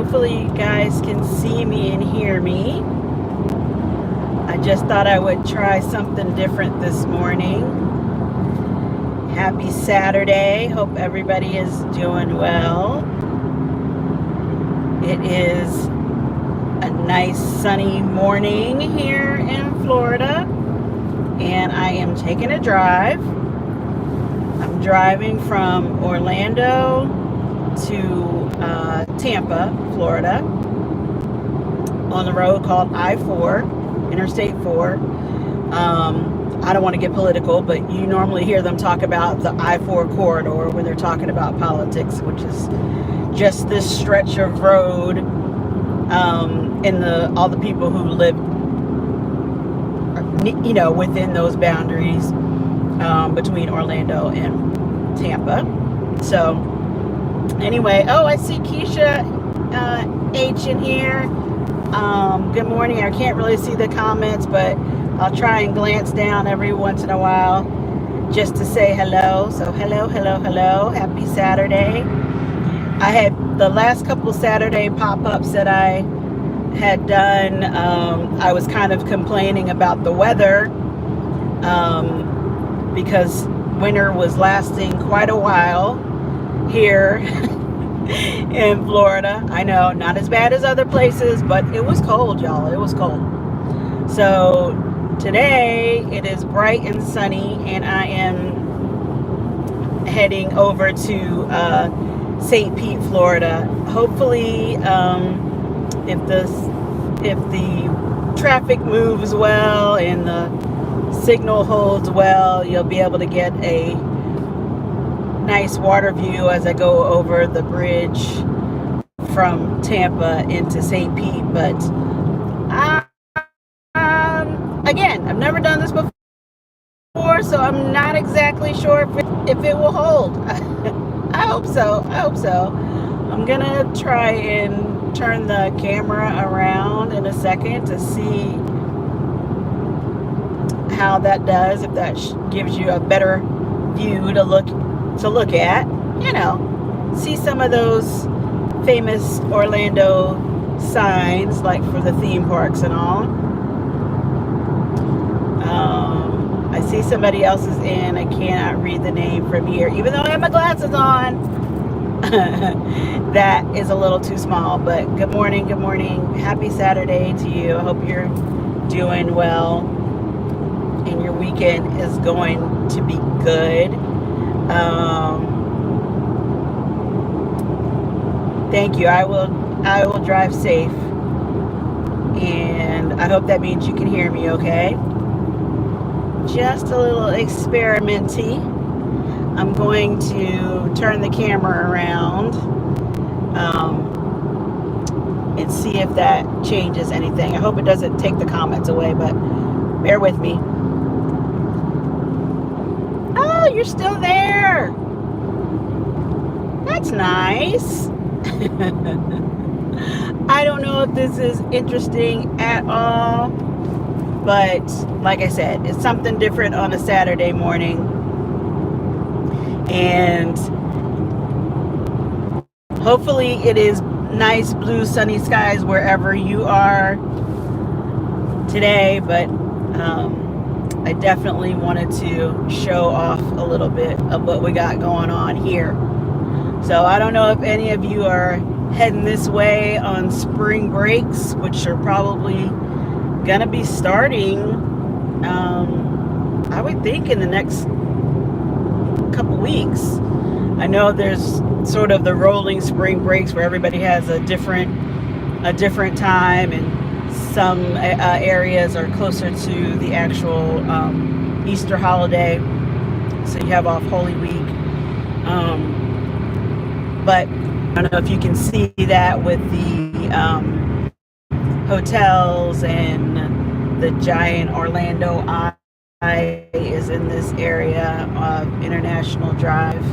Hopefully you guys can see me and hear me. I just thought I would try something different this morning. Happy Saturday. Hope everybody is doing well. It is a nice sunny morning here in Florida, and I am taking a drive. I'm driving from Orlando to Tampa, Florida, on the road called I-4, Interstate 4. I don't want to get political, but you normally hear them talk about the I-4 corridor when they're talking about politics, which is just this stretch of road, and all the people who live, within those boundaries, between Orlando and Tampa. So anyway, I see Keisha H in here. Good morning. I can't really see the comments, but I'll try and glance down every once in a while just to say hello. So hello. Happy Saturday. I had the last couple Saturday pop-ups that I had done. I was kind of complaining about the weather because winter was lasting quite a while here in Florida. I know, not as bad as other places, but it was cold, y'all. It was cold. So today it is bright and sunny, and I am heading over to St. Pete, Florida. Hopefully, if the traffic moves well and the signal holds well, you'll be able to get a nice water view as I go over the bridge from Tampa into St. Pete. But again, I've never done this before, so I'm not exactly sure if it will hold. I hope so. I'm gonna try and turn the camera around in a second to see how that does, if that gives you a better view to look at, see some of those famous Orlando signs, like for the theme parks and all. I see somebody else is in. I cannot read the name from here, even though I have my glasses on. That is a little too small, but good morning. Happy Saturday to you. I hope you're doing well and your weekend is going to be good. Thank you. I will drive safe, and I hope that means you can hear me okay. Just a little experimenty. I'm going to turn the camera around and see if that changes anything. I hope it doesn't take the comments away, but bear with me. Oh, you're still there. That's nice. I don't know if this is interesting at all, but like I said, it's something different on a Saturday morning. And hopefully it is nice blue sunny skies wherever you are today, but I definitely wanted to show off a little bit of what we got going on here. So I don't know if any of you are heading this way on spring breaks, which are probably gonna be starting, I would think, in the next couple weeks. I know there's sort of the rolling spring breaks where everybody has a different time, and some areas are closer to the actual Easter holiday, so you have off Holy Week. But I don't know if you can see that with the hotels, and the giant Orlando Eye is in this area of International Drive,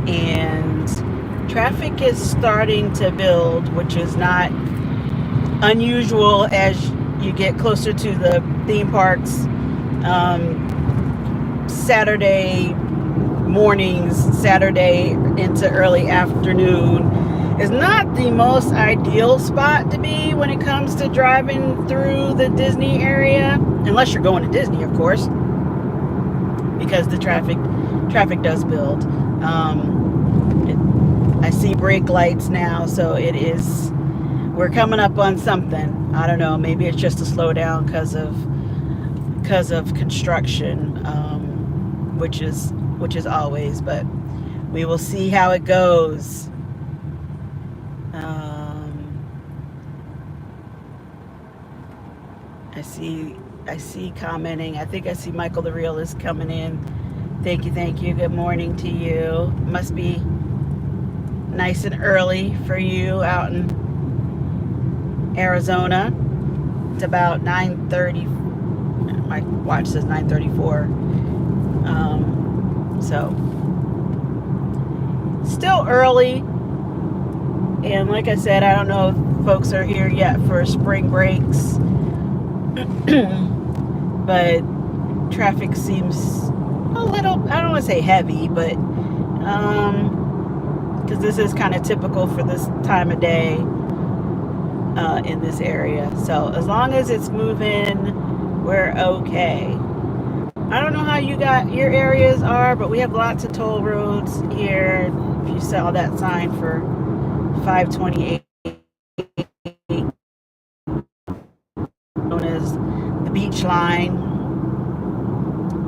and traffic is starting to build, which is not unusual as you get closer to the theme parks. Saturday mornings, Saturday into early afternoon, It's not the most ideal spot to be when it comes to driving through the Disney area, unless you're going to Disney, of course, because the traffic does build. I see brake lights now, so we're coming up on something. I don't know, maybe it's just a slowdown because of construction, which is always, but we will see how it goes. I see commenting. I think I see Michael the Realist coming in. Thank you. Good morning to you. Must be nice and early for you out in Arizona. It's about 9:30. My watch says 9:34. So still early. And like I said, I don't know if folks are here yet for spring breaks. But traffic seems a little, I don't want to say heavy, but because this is kind of typical for this time of day in this area. So as long as it's moving, we're okay. I don't know how your areas are, but we have lots of toll roads here. If you saw that sign for 528, known as the beach line,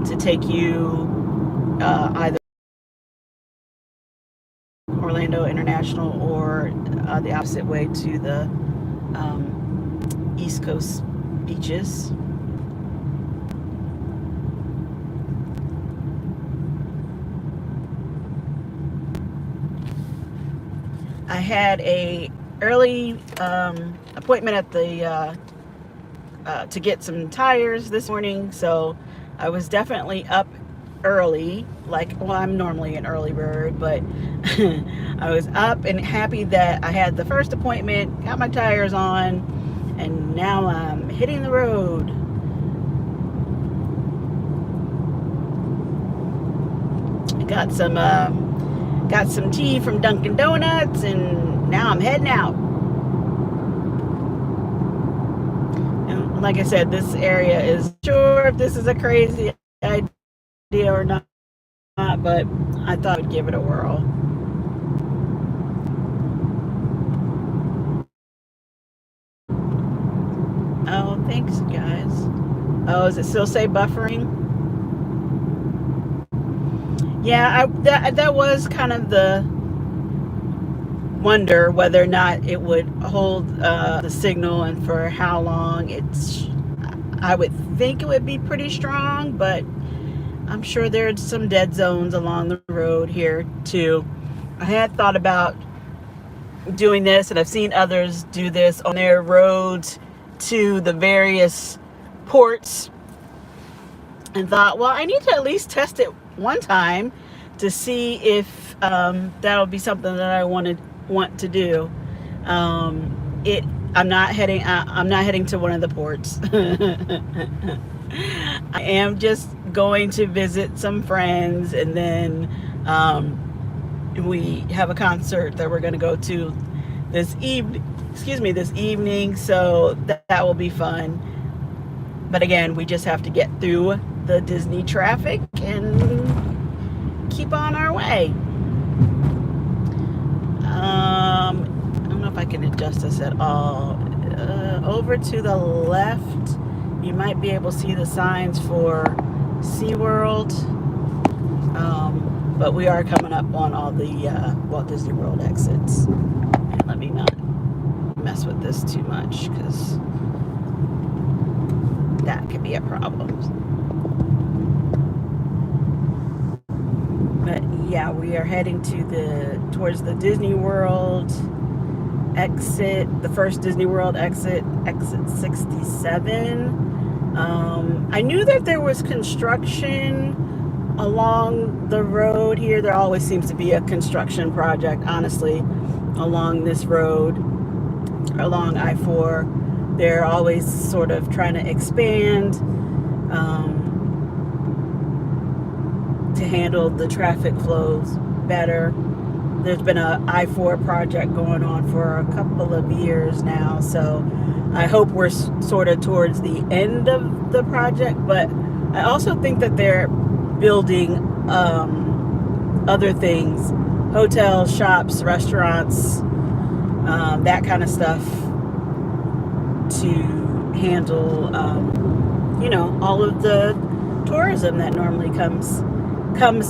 to take you either Orlando International or the opposite way to the East Coast beaches. I had a early appointment at the to get some tires this morning, so I was definitely up early. I'm normally an early bird, but I was up and happy that I had the first appointment, got my tires on, and now I'm hitting the road. I got some tea from Dunkin' Donuts, and now I'm heading out. And like I said, this area is sure if this is a crazy idea or not, but I thought I'd give it a whirl. Oh, thanks, guys. Oh, does it still say buffering? Yeah, that was kind of the wonder whether or not it would hold the signal and for how long. I would think it would be pretty strong, but I'm sure there's some dead zones along the road here too. I had thought about doing this, and I've seen others do this on their roads to the various ports, and thought, well, I need to at least test it one time to see if that'll be something that I want to do. I'm not heading to one of the ports. I am just going to visit some friends, and then we have a concert that we're going to go to this evening, so that will be fun. But again, we just have to get through the Disney traffic and keep on our way. I don't know if I can adjust this at all. Over to the left, you might be able to see the signs for SeaWorld. But we are coming up on all the Walt Disney World exits. And let me not mess with this too much, because that could be a problem. But yeah, we are heading towards the Disney World exit, the first Disney World exit 67. I knew that there was construction along the road here. There always seems to be a construction project, honestly, along this road, along I-4. They're always sort of trying to expand to handle the traffic flows better. there's been a I-4 project going on for a couple of years now, so I hope we're sort of towards the end of the project, but I also think that they're building other things, hotels, shops, restaurants, that kind of stuff to handle, all of the tourism that normally comes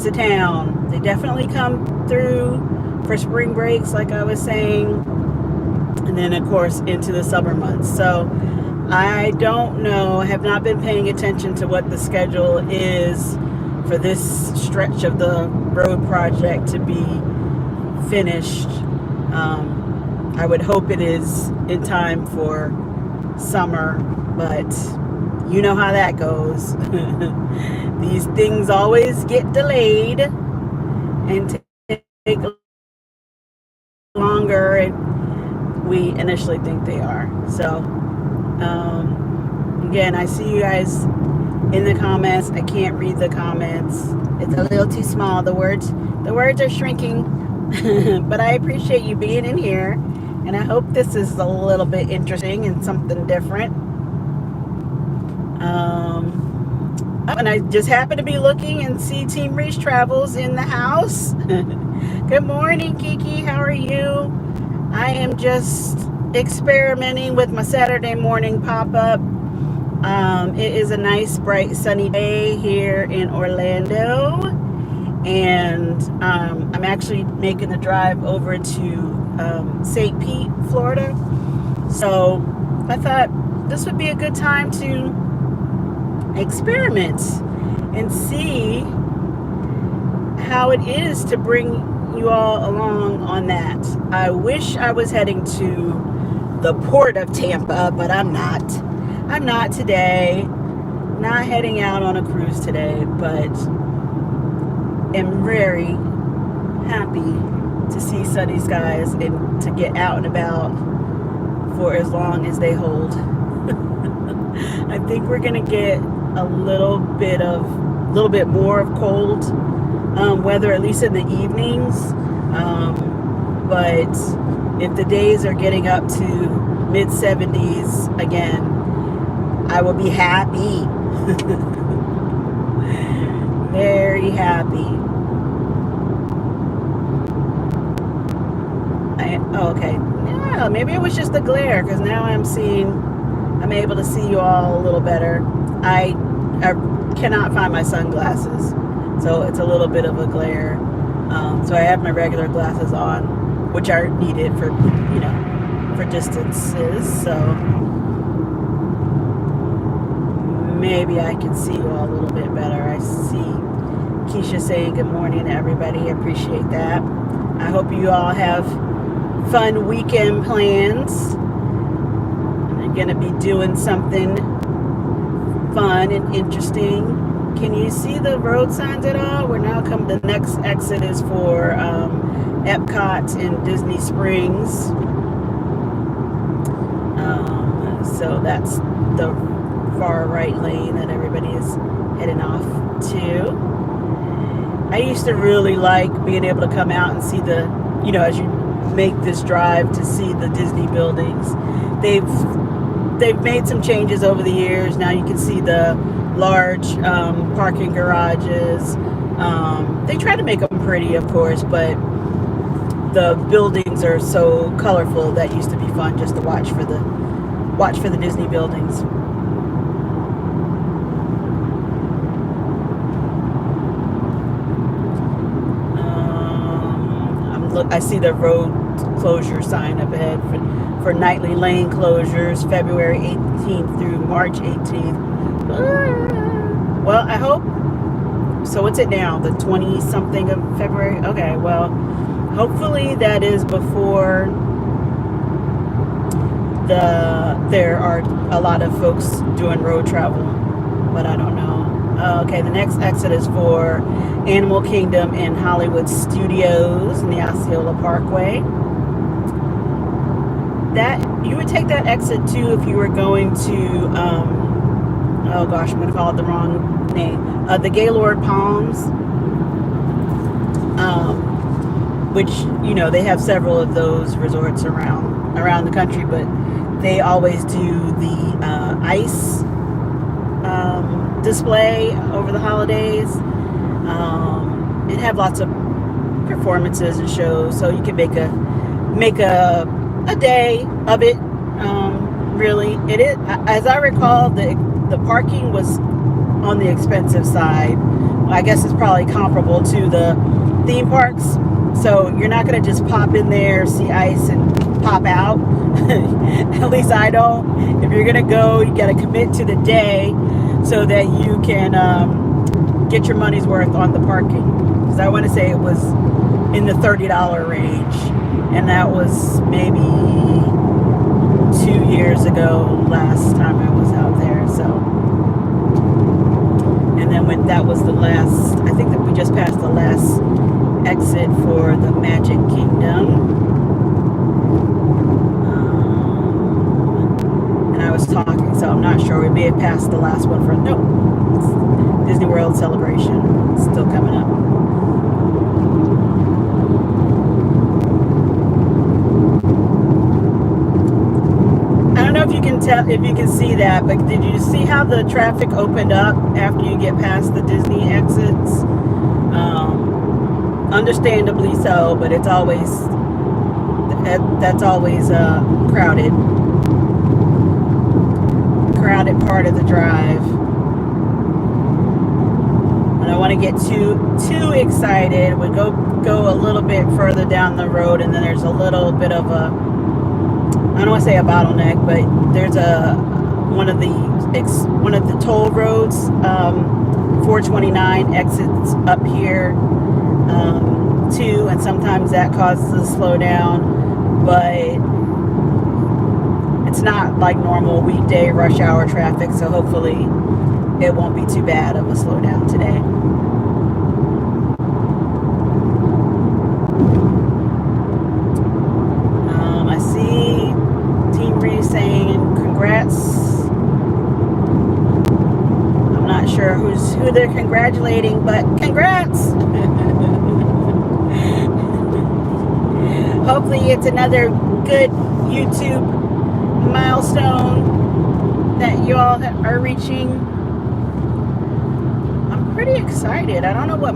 to town. They definitely come through for spring breaks, like I was saying, and then of course into the summer months. So I don't know, I have not been paying attention to what the schedule is for this stretch of the road project to be finished. I would hope it is in time for summer, but you know how that goes. These things always get delayed and take longer and we initially think they are. So again, I see you guys in the comments. I can't read the comments. It's a little too small. The words are shrinking. But I appreciate you being in here, and I hope this is a little bit interesting and something different. And I just happened to be looking and see Team Reach Travels in the house. Good morning, Kiki. How are you? I am just experimenting with my Saturday morning pop-up. It is a nice, bright, sunny day here in Orlando. And I'm actually making the drive over to St. Pete, Florida. So I thought this would be a good time to experiment and see how it is to bring you all along on that. I wish I was heading to the port of Tampa, but I'm not. I'm not today. Not heading out on a cruise today, but am very happy to see sunny skies and to get out and about for as long as they hold. I think we're gonna get a little bit more of cold weather, at least in the evenings. But if the days are getting up to mid 70s again, I will be happy. Very happy. Okay. Yeah, maybe it was just the glare, because now I'm able to see you all a little better. I cannot find my sunglasses, so it's a little bit of a glare. So I have my regular glasses on, which are needed for distances. So maybe I can see you all a little bit better. I see Keisha saying good morning to everybody. I appreciate that. I hope you all have fun weekend plans. I'm going to be doing something fun and interesting. Can you see the road signs at all? We're now coming, the next exit is for Epcot in Disney Springs. So that's the far right lane that everybody is heading off to. I used to really like being able to come out and see the, as you make this drive to see the Disney buildings. They've made some changes over the years. Now you can see the large parking garages. They try to make them pretty, of course, but the buildings are so colorful that used to be fun just to watch for the Disney buildings. I see the road closure sign up ahead for nightly lane closures, February 18th through March 18th. Well, I hope. So what's it now? The 20-something of February? Okay, well, hopefully that is before there are a lot of folks doing road travel, but I don't know. Okay, the next exit is for Animal Kingdom in Hollywood Studios in the Osceola Parkway. That you would take that exit too if you were going to oh gosh, I'm going to call it the wrong name. The Gaylord Palms. which, you know, they have several of those resorts around the country, but they always do the ice display over the holidays, and have lots of performances and shows, so you can make a day of it. Really, it is, as I recall, the parking was on the expensive side. I guess it's probably comparable to the theme parks. So you're not going to just pop in there, see ice, and pop out. At least I don't. If you're going to go, you got to commit to the day so that you can get your money's worth on the parking. Because I want to say it was in the $30 range. And that was maybe 2 years ago, last time I was out there. So, and then when that was the last, I think that we just passed the last exit for the Magic Kingdom. And I was talking, so I'm not sure. We may have passed the last one for, nope, it's Disney World Celebration. It's still coming up. If you can tell, if you can see that, but did you see how the traffic opened up after you get past the Disney exits? Understandably so, but it's always, that's always a crowded part of the drive. I don't want to get too excited. We go a little bit further down the road, and then there's a little bit of a, I don't want to say a bottleneck, but there's one of the toll roads, 429 exits up here too, and sometimes that causes a slowdown, but it's not like normal weekday rush hour traffic, so hopefully it won't be too bad of a slowdown today. I see saying congrats. I'm not sure who they're congratulating, but congrats. Hopefully it's another good YouTube milestone that you all are reaching. I'm pretty excited. I don't know what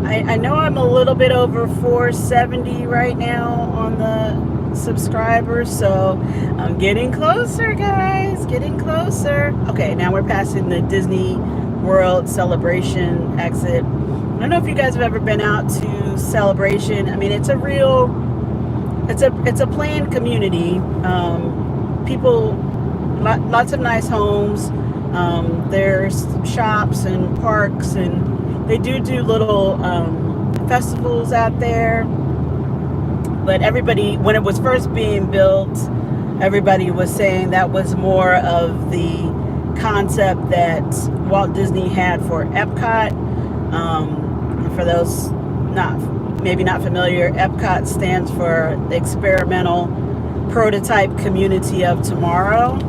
I know I'm a little bit over 470 right now on the subscribers, so I'm getting closer, guys, getting closer. Okay, now we're passing the Disney World Celebration exit. I don't know if you guys have ever been out to Celebration. I mean, it's a planned community. People, lots of nice homes. There's shops and parks, and they do little festivals out there. But everybody, when it was first being built, everybody was saying that was more of the concept that Walt Disney had for Epcot. For those maybe not familiar, Epcot stands for Experimental Prototype Community of Tomorrow.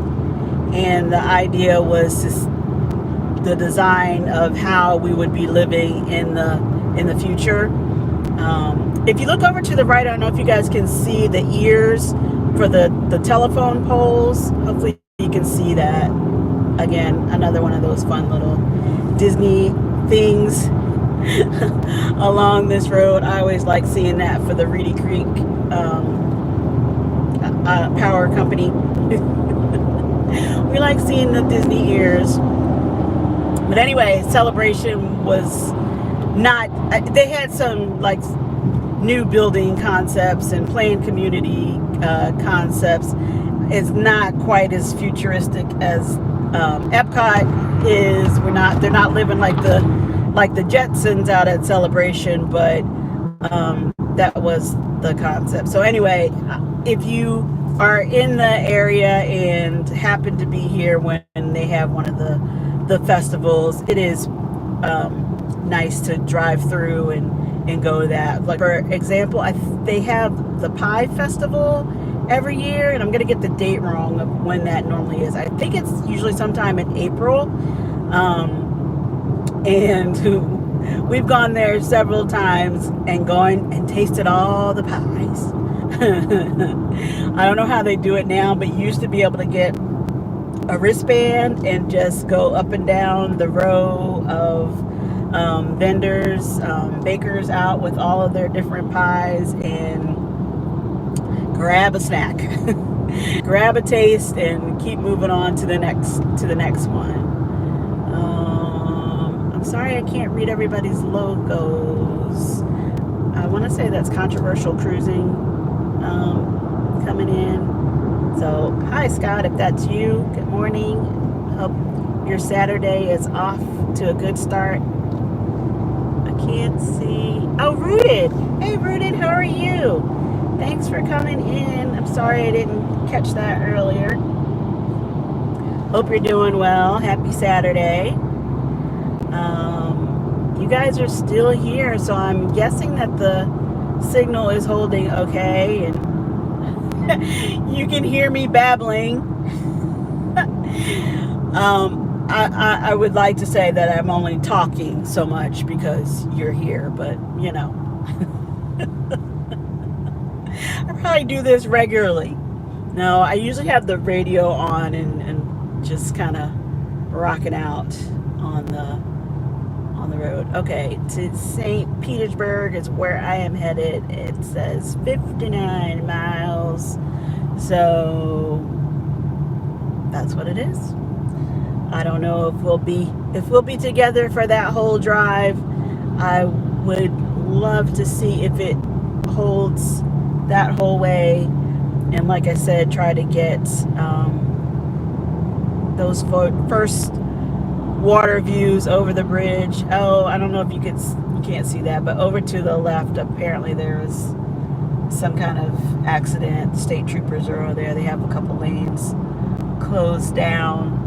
And the idea was the design of how we would be living in the future. If you look over to the right, I don't know if you guys can see the ears for the telephone poles. Hopefully you can see that. Again, another one of those fun little Disney things along this road. I always like seeing that for the Reedy Creek Power Company. We like seeing the Disney ears. But anyway, Celebration was not, they had some like new building concepts and planned community concepts. It's not quite as futuristic as Epcot is. They're not living like the Jetsons out at Celebration, but that was the concept. So anyway, if you are in the area and happen to be here when they have one of the festivals, it is nice to drive through and go to that. Like, for example, they have the Pie Festival every year, and I'm going to get the date wrong of when that normally is. I think it's usually sometime in April. And We've gone there several times and gone and tasted all the pies. I don't know how they do it now, but you used to be able to get a wristband and just go up and down the row of vendors, bakers out with all of their different pies and grab a snack, grab a taste, and keep moving on to the next one. I'm sorry I can't read everybody's logos. I want to say that's Controversial Cruising coming in. So, hi Scott, if that's you, good morning. Hope your Saturday is off to a good start. I can't see. Oh, Rooted. Hey, Rooted, how are you? Thanks for coming in. I'm sorry I didn't catch that earlier. Hope you're doing well. Happy Saturday. You guys are still here, so I'm guessing that the signal is holding okay, and you can hear me babbling. I would like to say that I'm only talking so much because you're here, but you know. I probably do this regularly. No, I usually have the radio on and just kind of rocking out on the road. Okay, to St. Petersburg is where I am headed. It says 59 miles. So that's what it is. I don't know if we'll be together for that whole drive. I would love to see if it holds that whole way, and like I said, try to get those first water views over the bridge. Oh, I don't know if you can't see that, but over to the left, apparently there was some kind of accident. State troopers are over there. They have a couple lanes closed down.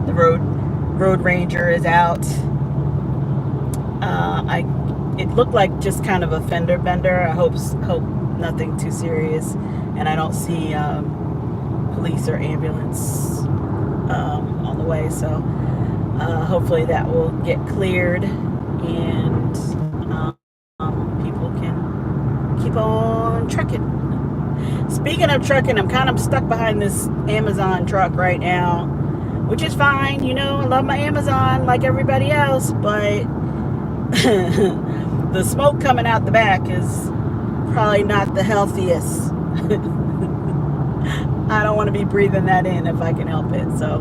The road ranger is out. It looked like just kind of a fender bender. I hope nothing too serious, and I don't see police or ambulance on the way. So hopefully that will get cleared, and people can keep on trucking. Speaking of trucking, I'm kind of stuck behind this Amazon truck right now, which is fine. You know, I love my Amazon like everybody else, but the smoke coming out the back is probably not the healthiest. I don't want to be breathing that in if I can help it. So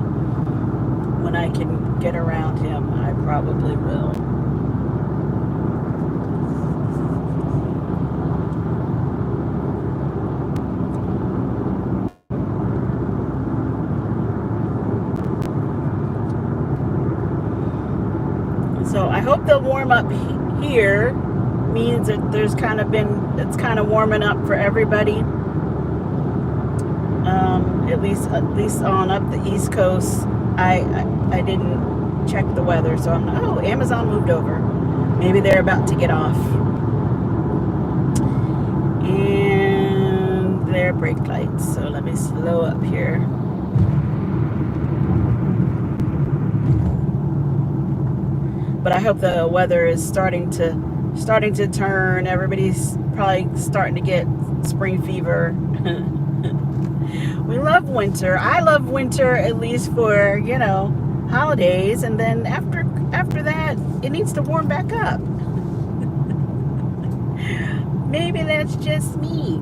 when I can get around him, I probably will. So I hope the warm up here means that it's kind of warming up for everybody. At least on up the East Coast. I didn't check the weather, so Amazon moved over. Maybe they're about to get off. And their brake lights. So let me slow up here. But I hope the weather is starting to turn. Everybody's probably starting to get spring fever. We love winter. I love winter, at least for, holidays, and then after that it needs to warm back up. Maybe that's just me.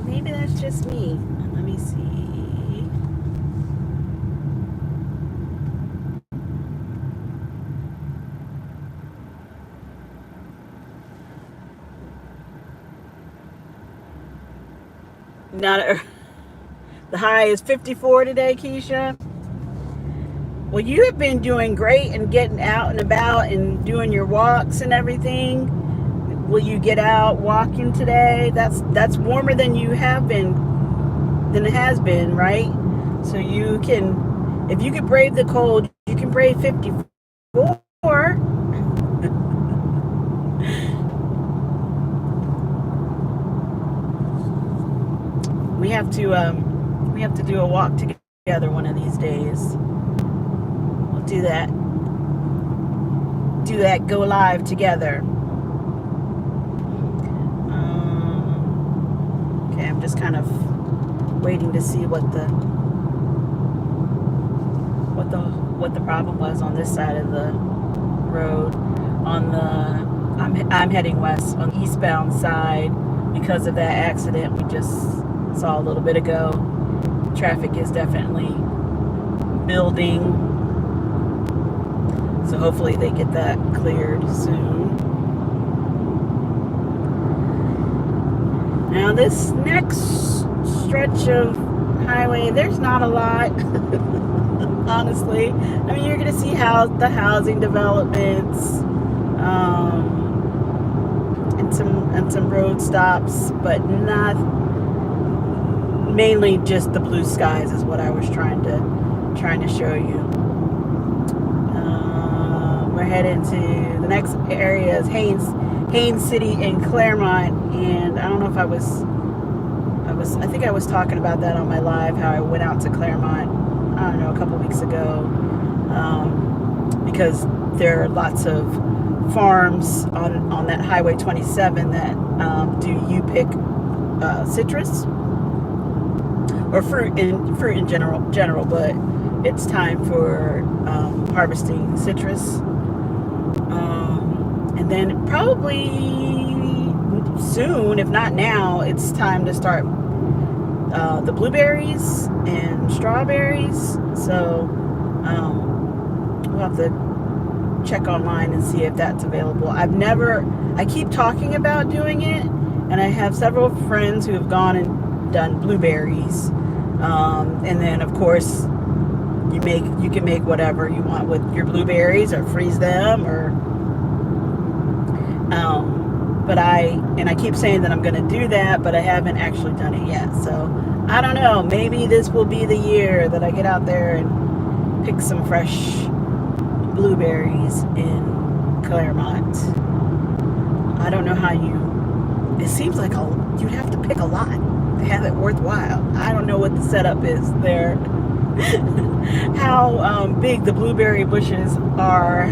Maybe that's just me. Let me see. The high is 54 today, Keisha. Well, you have been doing great and getting out and about and doing your walks and everything. Will you get out walking today? That's warmer than it has been, right? So you can, if you can brave the cold, you can brave 54. We We have to do a walk together one of these days. We'll do that. Do that. Go live together. Okay, I'm just kind of waiting to see what the problem was on this side of the road. I'm heading west on the eastbound side because of that accident we just saw a little bit ago. Traffic is definitely building, so hopefully they get that cleared soon. Now this next stretch of highway, there's not a lot. Honestly, I mean, you're gonna see the housing developments, and some road stops, but not mainly just the blue skies is what I was trying to show you. We're heading to the next area is Haines City and Claremont, and I don't know if I think I was talking about that on my live, how I went out to Claremont, I don't know, a couple weeks ago, because there are lots of farms on that Highway 27 that do you pick citrus or fruit in general, but it's time for harvesting citrus, and then probably soon, if not now, it's time to start the blueberries and strawberries. So we'll have to check online and see if that's available. I keep talking about doing it, and I have several friends who have gone and done blueberries, and then of course you can make whatever you want with your blueberries, or freeze them, or but I keep saying that I'm going to do that, but I haven't actually done it yet. So I don't know, maybe this will be the year that I get out there and pick some fresh blueberries in Claremont. I don't know how it seems like you'd have to pick a lot to have it worthwhile. I don't know what the setup is there. How big the blueberry bushes are,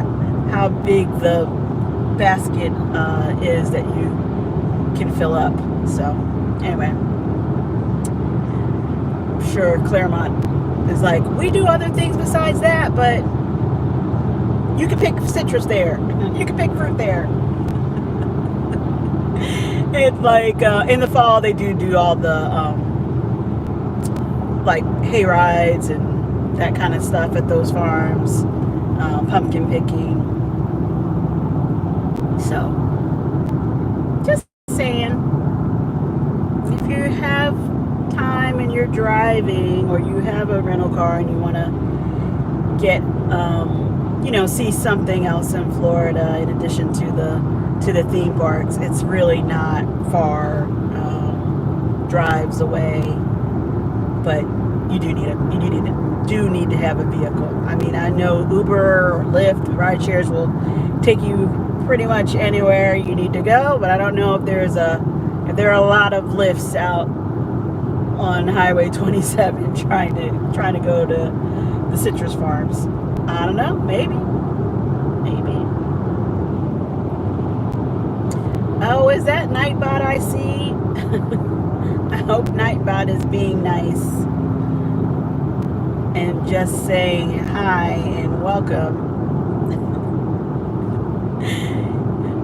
how big the basket is that you can fill up. So anyway, I'm sure Claremont is like, we do other things besides that, but you can pick citrus there. You can pick fruit there. It's like in the fall they do all the like hay rides and that kind of stuff at those farms, pumpkin picking. So just saying, if you have time and you're driving, or you have a rental car and you want to get see something else in Florida in addition to the theme parks, it's really not far drives away, but you do need to have a vehicle. I mean, I know Uber or Lyft, ride shares will take you pretty much anywhere you need to go, but I don't know if there are a lot of Lyfts out on Highway 27 trying to go to the citrus farms. I don't know, maybe. Oh, is that Nightbot I see? I hope Nightbot is being nice and just saying hi and welcome.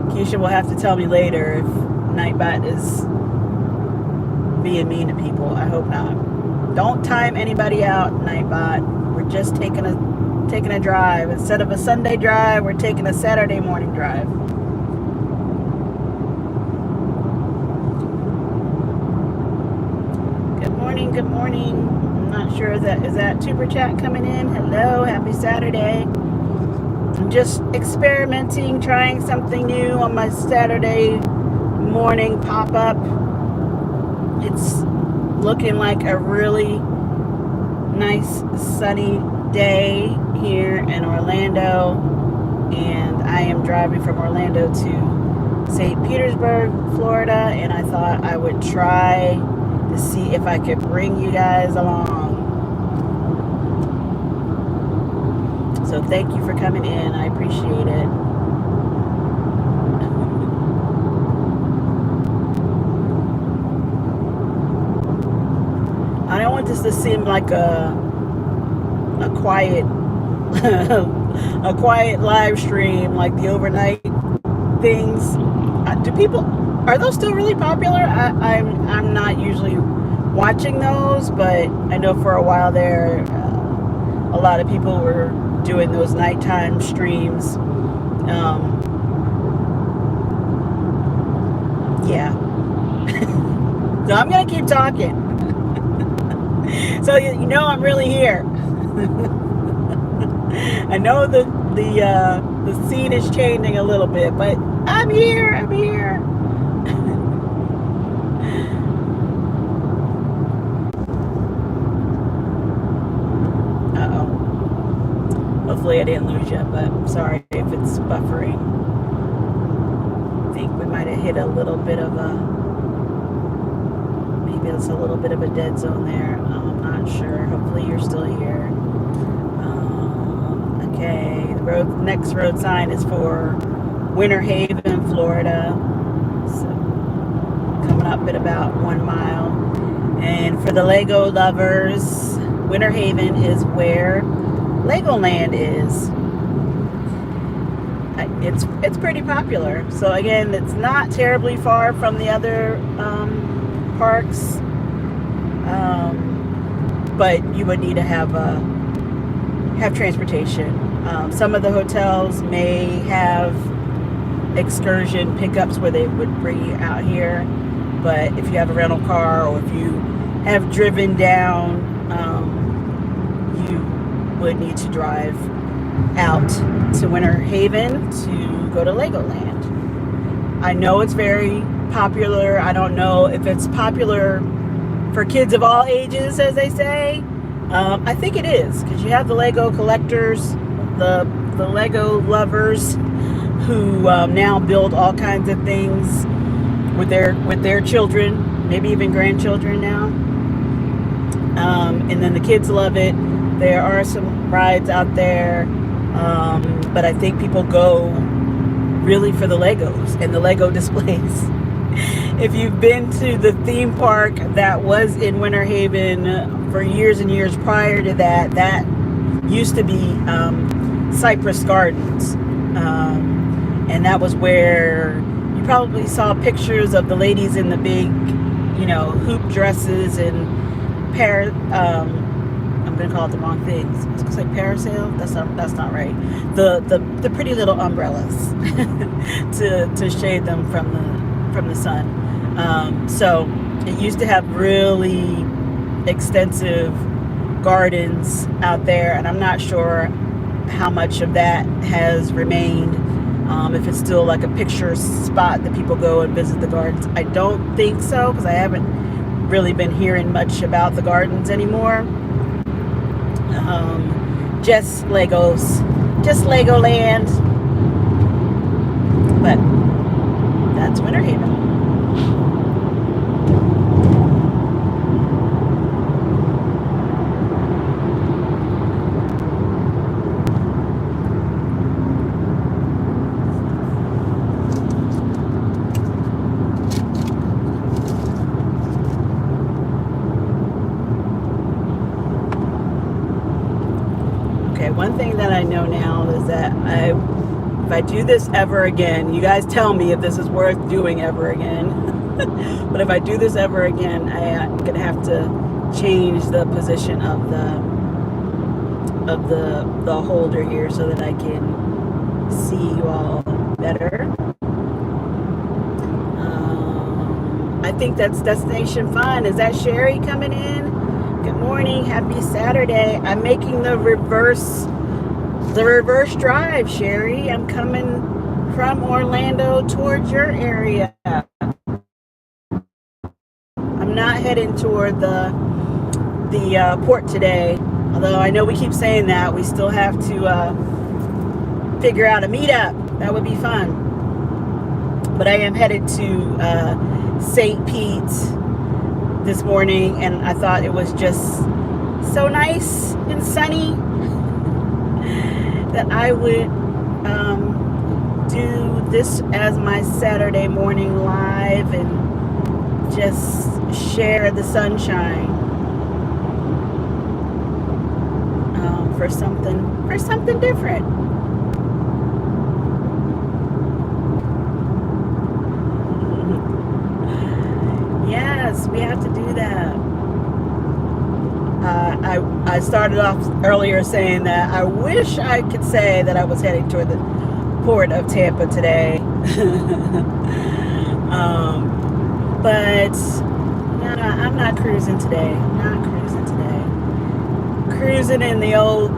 Keisha will have to tell me later if Nightbot is being mean to people. I hope not. Don't time anybody out, Nightbot. We're just taking a drive. Instead of a Sunday drive, we're taking a Saturday morning drive. Good morning. I'm not sure is that Tuber Chat coming in. Hello, happy Saturday. I'm just experimenting, trying something new on my Saturday morning pop-up. It's looking like a really nice sunny day here in Orlando, and I am driving from Orlando to St. Petersburg, Florida, and I thought I would try to see if I could bring you guys along. So thank you for coming in. I appreciate it. I don't want this to seem like a quiet a quiet live stream like the overnight things. Are those still really popular? I'm not usually watching those, but I know for a while there, a lot of people were doing those nighttime streams. Yeah. So I'm gonna keep talking. So you know I'm really here. I know the scene is changing a little bit, but I'm here. I'm here. Uh-oh. Hopefully I didn't lose you, but I'm sorry if it's buffering. I think we might have hit a little bit of maybe it's a little bit of a dead zone there. I'm not sure. Hopefully you're still here. Okay, the next road sign is for Winter Haven, Florida. So coming up at about 1 mile. And for the Lego lovers, Winter Haven is where Legoland is. It's pretty popular. So again, it's not terribly far from the other parks, but you would need to have transportation. Some of the hotels may have excursion pickups where they would bring you out here, but if you have a rental car or if you have driven down, you would need to drive out to Winter Haven to go to Legoland. I know it's very popular. I don't know if it's popular for kids of all ages, as they say. I think it is, because you have the Lego collectors, the Lego lovers who now build all kinds of things with their children, maybe even grandchildren now. And then the kids love it. There are some rides out there, but I think people go really for the Legos and the Lego displays. If you've been to the theme park that was in Winter Haven for years and years prior to that, that used to be Cypress Gardens. And that was where you probably saw pictures of the ladies in the big, hoop dresses and I'm gonna call it the wrong things. I was gonna say parasail. That's not right. The pretty little umbrellas to shade them from the sun. So it used to have really extensive gardens out there, and I'm not sure how much of that has remained. If it's still like a picture spot that people go and visit the gardens. I don't think so, because I haven't really been hearing much about the gardens anymore. Just Legos, just Legoland. But that's Winter Haven. One thing that I know now is that if I do this ever again, you guys tell me if this is worth doing ever again. But if I do this ever again, I'm gonna have to change the position of the holder here so that I can see you all better. I think that's Destination Fun. Is that Sherry coming in? Good morning, happy Saturday. I'm making the reverse drive, Sherry. I'm coming from Orlando towards your area. I'm not heading toward the port today. Although I know we keep saying that, we still have to figure out a meetup. That would be fun. But I am headed to St. Pete this morning, and I thought it was just so nice and sunny that I would do this as my Saturday morning live and just share the sunshine for something different. Yes, we have to do that. I started off earlier saying that I wish I could say that I was heading toward the port of Tampa today. But no, I'm not cruising today. I'm not cruising today. Cruising in the old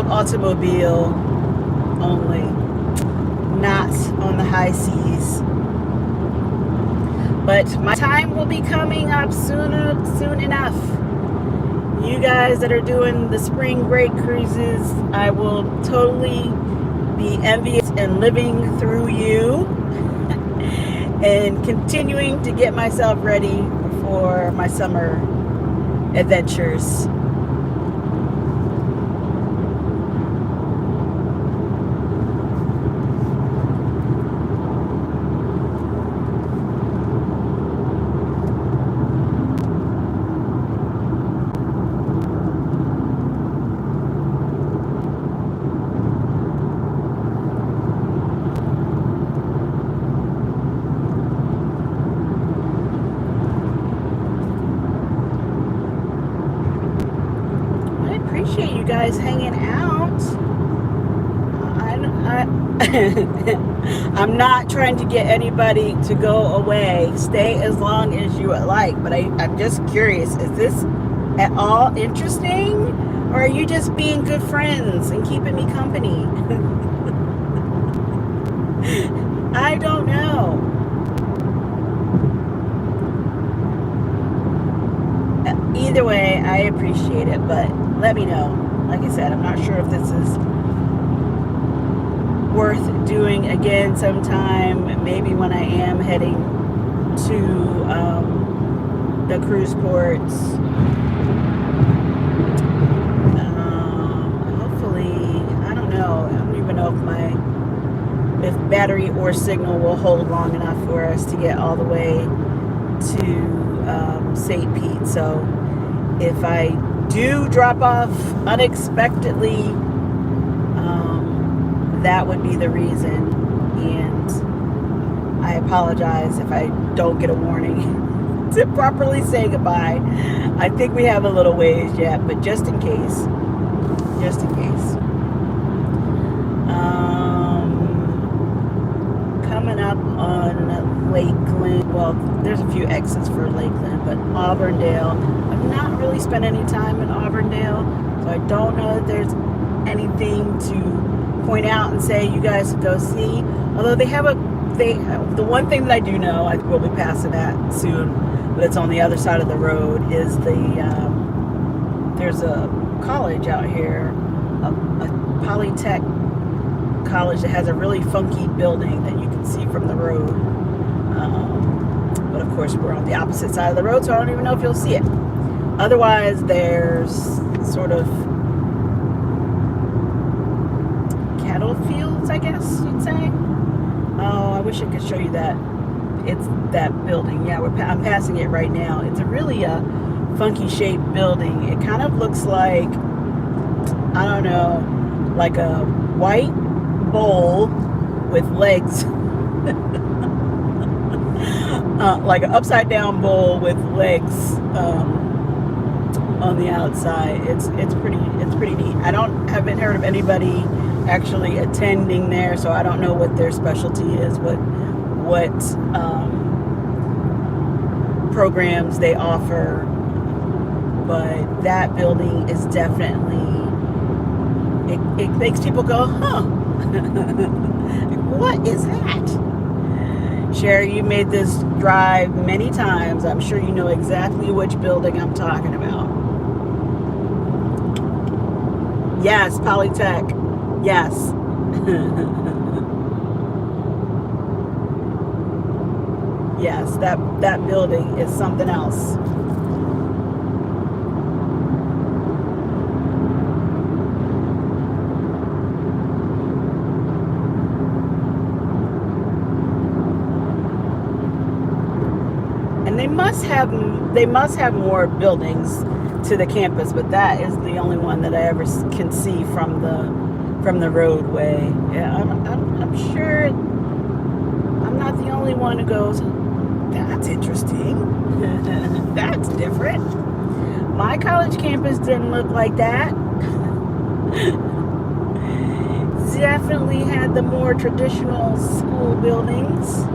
automobile only, not on the high seas. But my time will be coming up soon enough. You guys that are doing the spring break cruises, I will totally be envious and living through you and continuing to get myself ready for my summer adventures. Appreciate you guys hanging out. I'm not trying to get anybody to go away. Stay as long as you would like, but I'm just curious, is this at all interesting, or are you just being good friends and keeping me company? I don't know. Either way, I appreciate it, but let me know. Like I said, I'm not sure if this is worth doing again sometime. Maybe when I am heading to the cruise ports. Hopefully, I don't know. I don't even know if battery or signal will hold long enough for us to get all the way to St. Pete. So if I do drop off unexpectedly, that would be the reason, and I apologize if I don't get a warning to properly say goodbye. I think we have a little ways yet, but just in case. Coming up on Lakeland, well, there's a few exits for Lakeland, but Auburndale, I've not really spent any time in Auburndale, so I don't know if there's anything to point out and say you guys should go see. Although the one thing that I do know, I will be passing that soon, but it's on the other side of the road, is there's a college out here, a Polytech college that has a really funky building that you can see from the road. But of course we're on the opposite side of the road, so I don't even know if you'll see it. Otherwise, there's sort of cattle fields, I guess you'd say. Oh, I wish I could show you that. It's that building. Yeah, I'm passing it right now. It's a really funky shaped building. It kind of looks like, I don't know, like a white bowl with legs. Like an upside down bowl with legs on the outside. It's pretty neat. Haven't heard of anybody actually attending there, so I don't know what their specialty is, what programs they offer, but that building is definitely, it makes people go, huh. What is that? Sherry, you made this drive many times. I'm sure you know exactly which building I'm talking about. Yes, Polytech. Yes. Yes, that building is something else. And they must have more buildings to the campus, but that is the only one that I ever can see from the roadway. Yeah, I'm sure I'm not the only one who goes, that's interesting. That's different. My college campus didn't look like that. Definitely had the more traditional school buildings.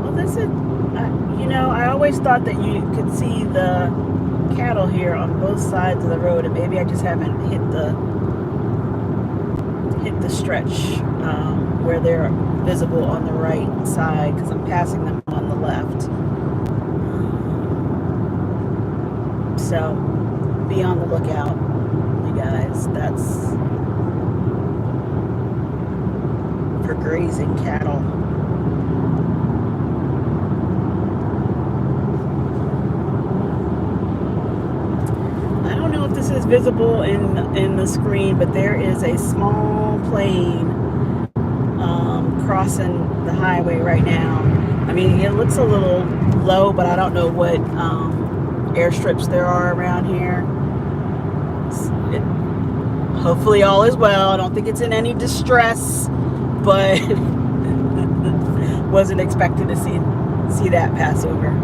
Well, this is, I always thought that you could see the cattle here on both sides of the road, and maybe I just haven't hit the stretch where they're visible on the right side, because I'm passing them on the left. So be on the lookout, you guys. That's for grazing cattle. I don't know if this is visible in the screen, but there is a small plane crossing the highway right now. I mean, it looks a little low, but I don't know what airstrips there are around here. Hopefully all is well. I don't think it's in any distress, but wasn't expecting to see that pass over.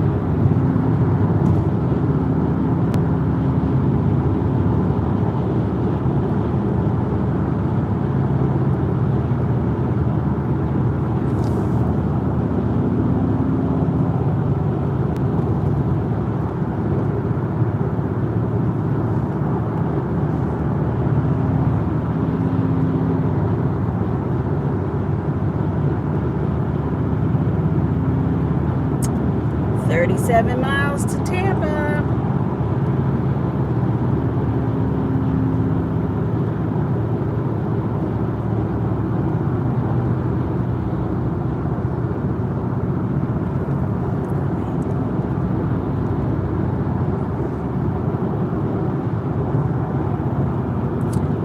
Seven miles to Tampa.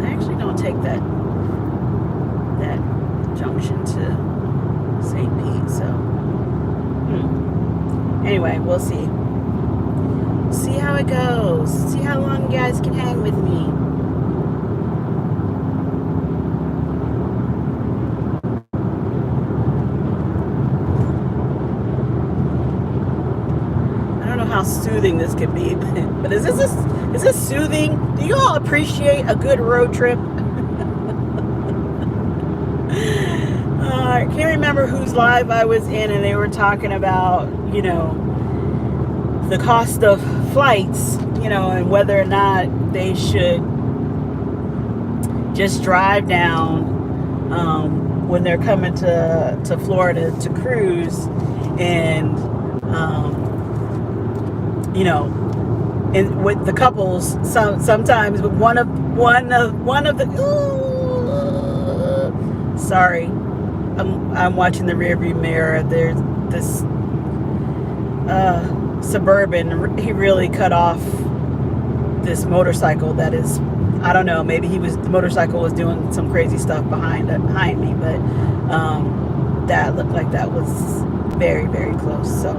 I actually don't take that junction to St. Pete, so anyway, we'll see. See how it goes. See how long you guys can hang with me. I don't know how soothing this could be, but is this soothing? Do you all appreciate a good road trip? I can't remember whose live I was in, and they were talking about, the cost of flights, and whether or not they should just drive down when they're coming to Florida to cruise, and and with the couples, sometimes with one of the sorry, I'm watching the rearview mirror. There's this Suburban. He really cut off this motorcycle that is, I don't know, maybe the motorcycle was doing some crazy stuff behind me, but that looked like that was very, very close. So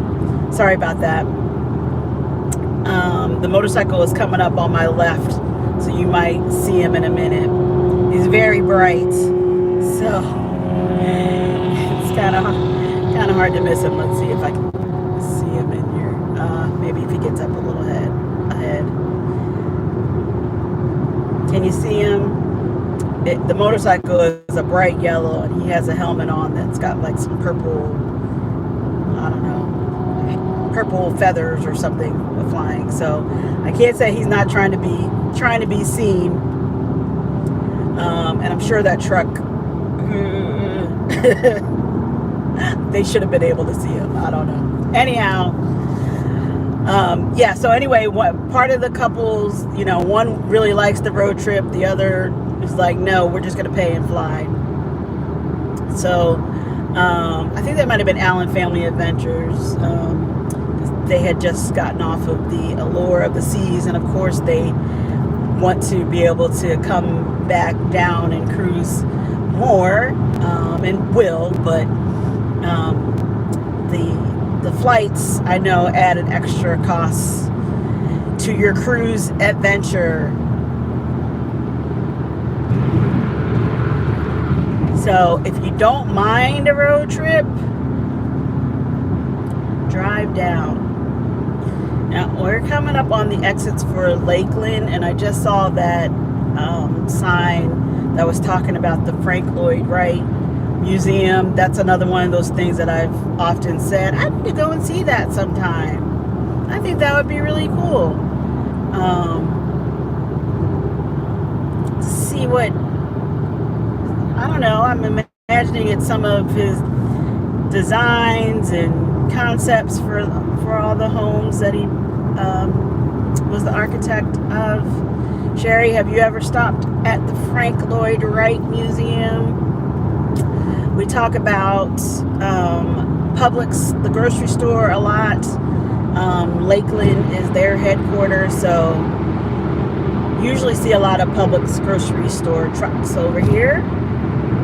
sorry about that. The motorcycle is coming up on my left, so you might see him in a minute. He's very bright, so it's kind of hard to miss him. Let's see if I can see him in here. Maybe if he gets up a little ahead. Can you see him? The motorcycle is a bright yellow, and he has a helmet on that's got like some purple, I don't know, purple feathers or something flying. So I can't say he's not trying to be seen. And I'm sure that truck, they should have been able to see him. I don't know. Anyhow, Yeah, so anyway, what part of the couples, one really likes the road trip, the other is like, no, we're just going to pay and fly. So I think that might have been Allen Family Adventures. They had just gotten off of the allure of the seas, and of course they want to be able to come back down and cruise more, and will, but the flights, I know, added extra costs to your cruise adventure. So if you don't mind a road trip, drive down. Now we're coming up on the exits for Lakeland, and I just saw that sign that was talking about the Frank Lloyd Wright Museum. That's another one of those things that I've often said, I need to go and see that sometime. I think that would be really cool. See what, I don't know, I'm imagining it's some of his designs and concepts for all the homes that he was the architect of. Sherry, have you ever stopped at the Frank Lloyd Wright Museum? We talk about Publix, the grocery store, a lot. Lakeland is their headquarters, so usually see a lot of Publix grocery store trucks over here.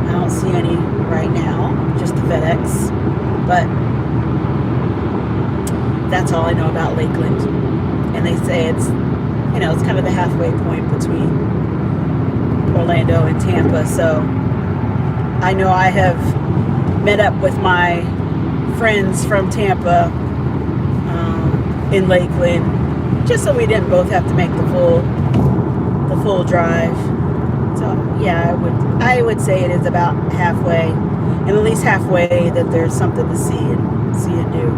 I don't see any right now, just the FedEx, but that's all I know about Lakeland. And they say it's kind of the halfway point between Orlando and Tampa. So I know I have met up with my friends from Tampa in Lakeland, just so we didn't both have to make the full drive. So yeah, I would say it is about halfway, and at least halfway that there's something to see and do.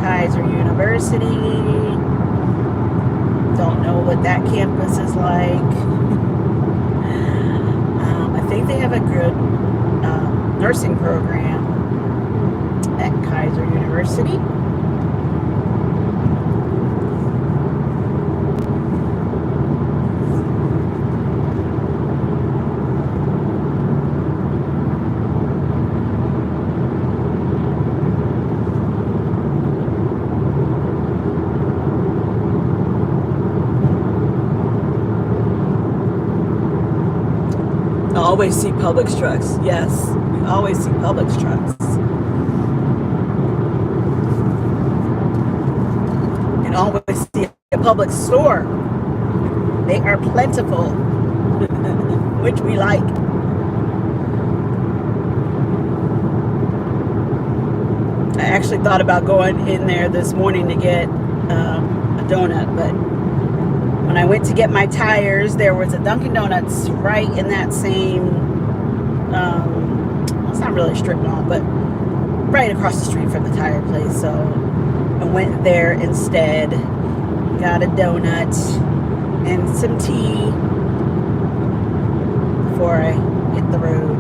Kaiser University. Don't know what that campus is like. I think they have a good nursing program at Kaiser University. Always see Publix trucks. Yes, we always see Publix trucks. And always see a Publix store. They are plentiful, which we like. I actually thought about going in there this morning to get a donut, but when I went to get my tires, there was a Dunkin' Donuts right in that same, it's not really a strip mall, but right across the street from the tire place. So I went there instead, got a donut and some tea before I hit the road.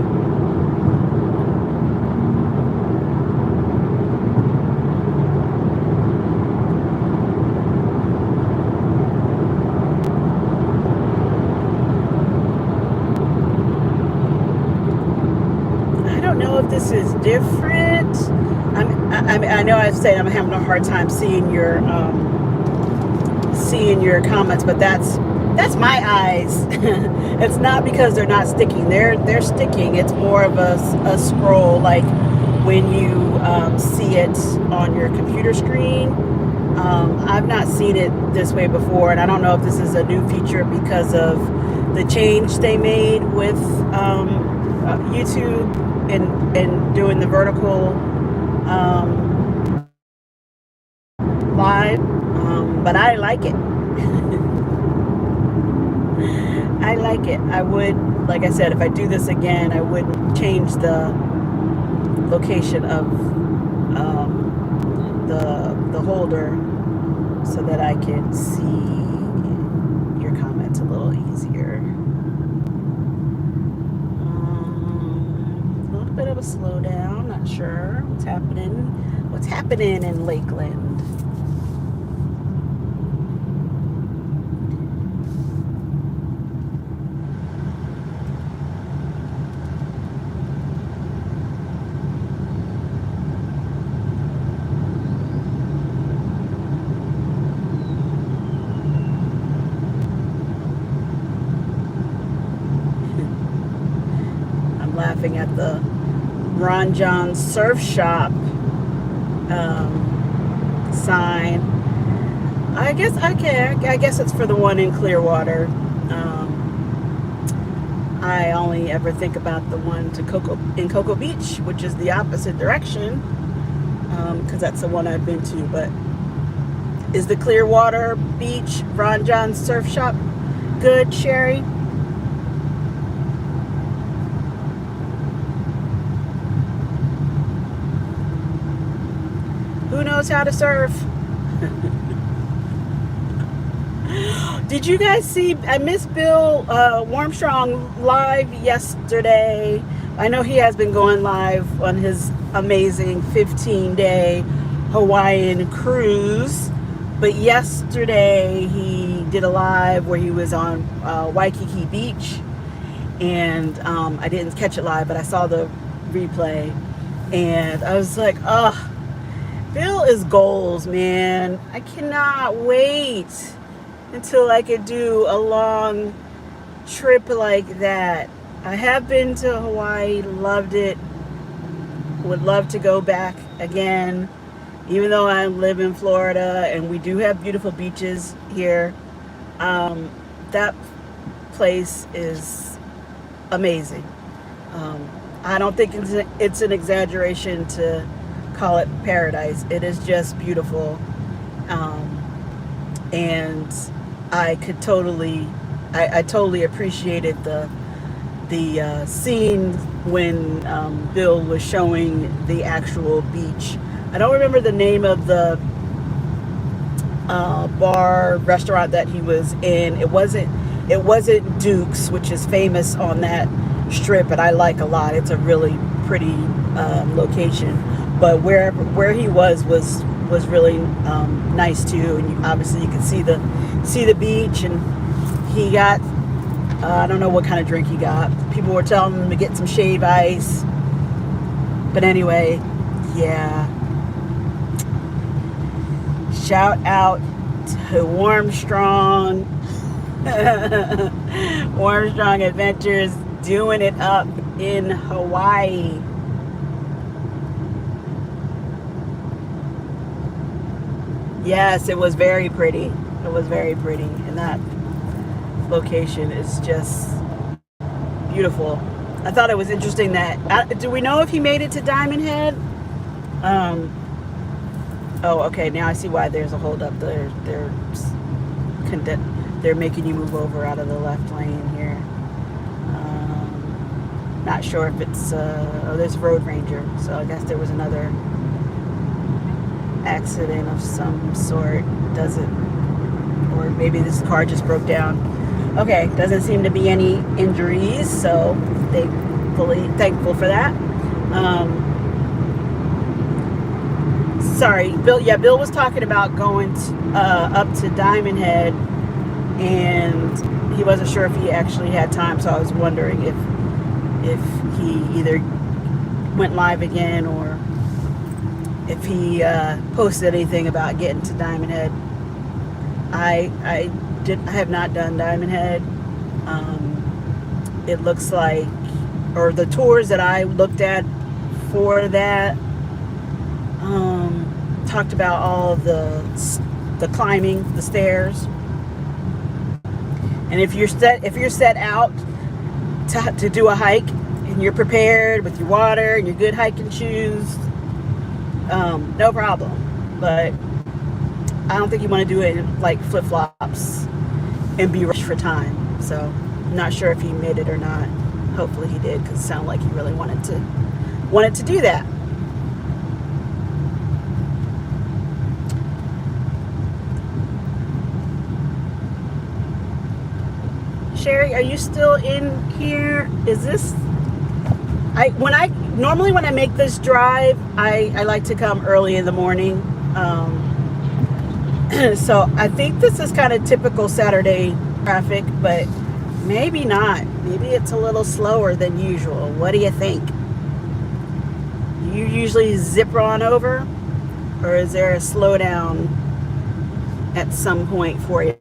This is different. I know I've said I'm having a hard time seeing your comments, but that's my eyes. It's not because they're not sticking. They're sticking. It's more of a scroll, like when you see it on your computer screen. I've not seen it this way before, and I don't know if this is a new feature because of the change they made with YouTube and doing the vertical live, but I like it. I like it. I would, like I said, if I do this again, I would change the location of the holder so that I can see your comments a little easier. Bit of a slowdown, not sure what's happening. what's happening in Lakeland. I'm laughing at the Ron John's Surf Shop sign. I guess it's for the one in Clearwater. I only ever think about the one in Cocoa Beach, which is the opposite direction, because that's the one I've been to. But is the Clearwater Beach Ron John's Surf Shop good, Sherry? Who knows how to surf? Did you guys see, I missed Bill Warmstrong live yesterday. I know he has been going live on his amazing 15-day Hawaiian cruise. But yesterday he did a live where he was on Waikiki Beach. And I didn't catch it live, but I saw the replay. And I was like, oh, Bill is goals, man. I cannot wait until I could do a long trip like that. I have been to Hawaii, loved it, would love to go back again, even though I live in Florida and we do have beautiful beaches here. That place is amazing. I don't think it's an exaggeration to call it paradise. It is just beautiful. And I totally appreciated the scene when Bill was showing the actual beach. I don't remember the name of the bar restaurant that he was in. It wasn't Duke's, which is famous on that strip, and I like a lot. It's a really pretty location. But where he was really nice too, and obviously you can see the beach. And he got I don't know what kind of drink he got. People were telling him to get some shave ice. But anyway, yeah. Shout out to Warmstrong. Warmstrong Adventures doing it up in Hawaii. Yes, it was very pretty. It was very pretty. And that location is just beautiful. I thought it was interesting that... do we know if he made it to Diamond Head? Oh, okay. Now I see why there's a holdup. They're making you move over out of the left lane here. Not sure if it's... there's Road Ranger. So I guess there was another accident of some sort. Or maybe this car just broke down. Okay, doesn't seem to be any injuries, so thankful for that. Sorry, Bill. Yeah, Bill was talking about going up to Diamond Head, and he wasn't sure if he actually had time. So I was wondering if he either went live again or if he posted anything about getting to Diamond Head. I have not done Diamond Head. It looks like, or the tours that I looked at for that talked about all of the climbing, the stairs. And if you're set out to do a hike and you're prepared with your water and your good hiking shoes, no problem. But I don't think you want to do it in like flip-flops and be rushed for time. So I'm not sure if he made it or not. Hopefully he did, because it sounded like he really wanted to do that. Sherry, are you still in here? Is this I normally when I make this drive, I like to come early in the morning. So I think this is kind of typical Saturday traffic, but maybe not. Maybe it's a little slower than usual. What do you think? You usually zip on over, or is there a slowdown at some point for you?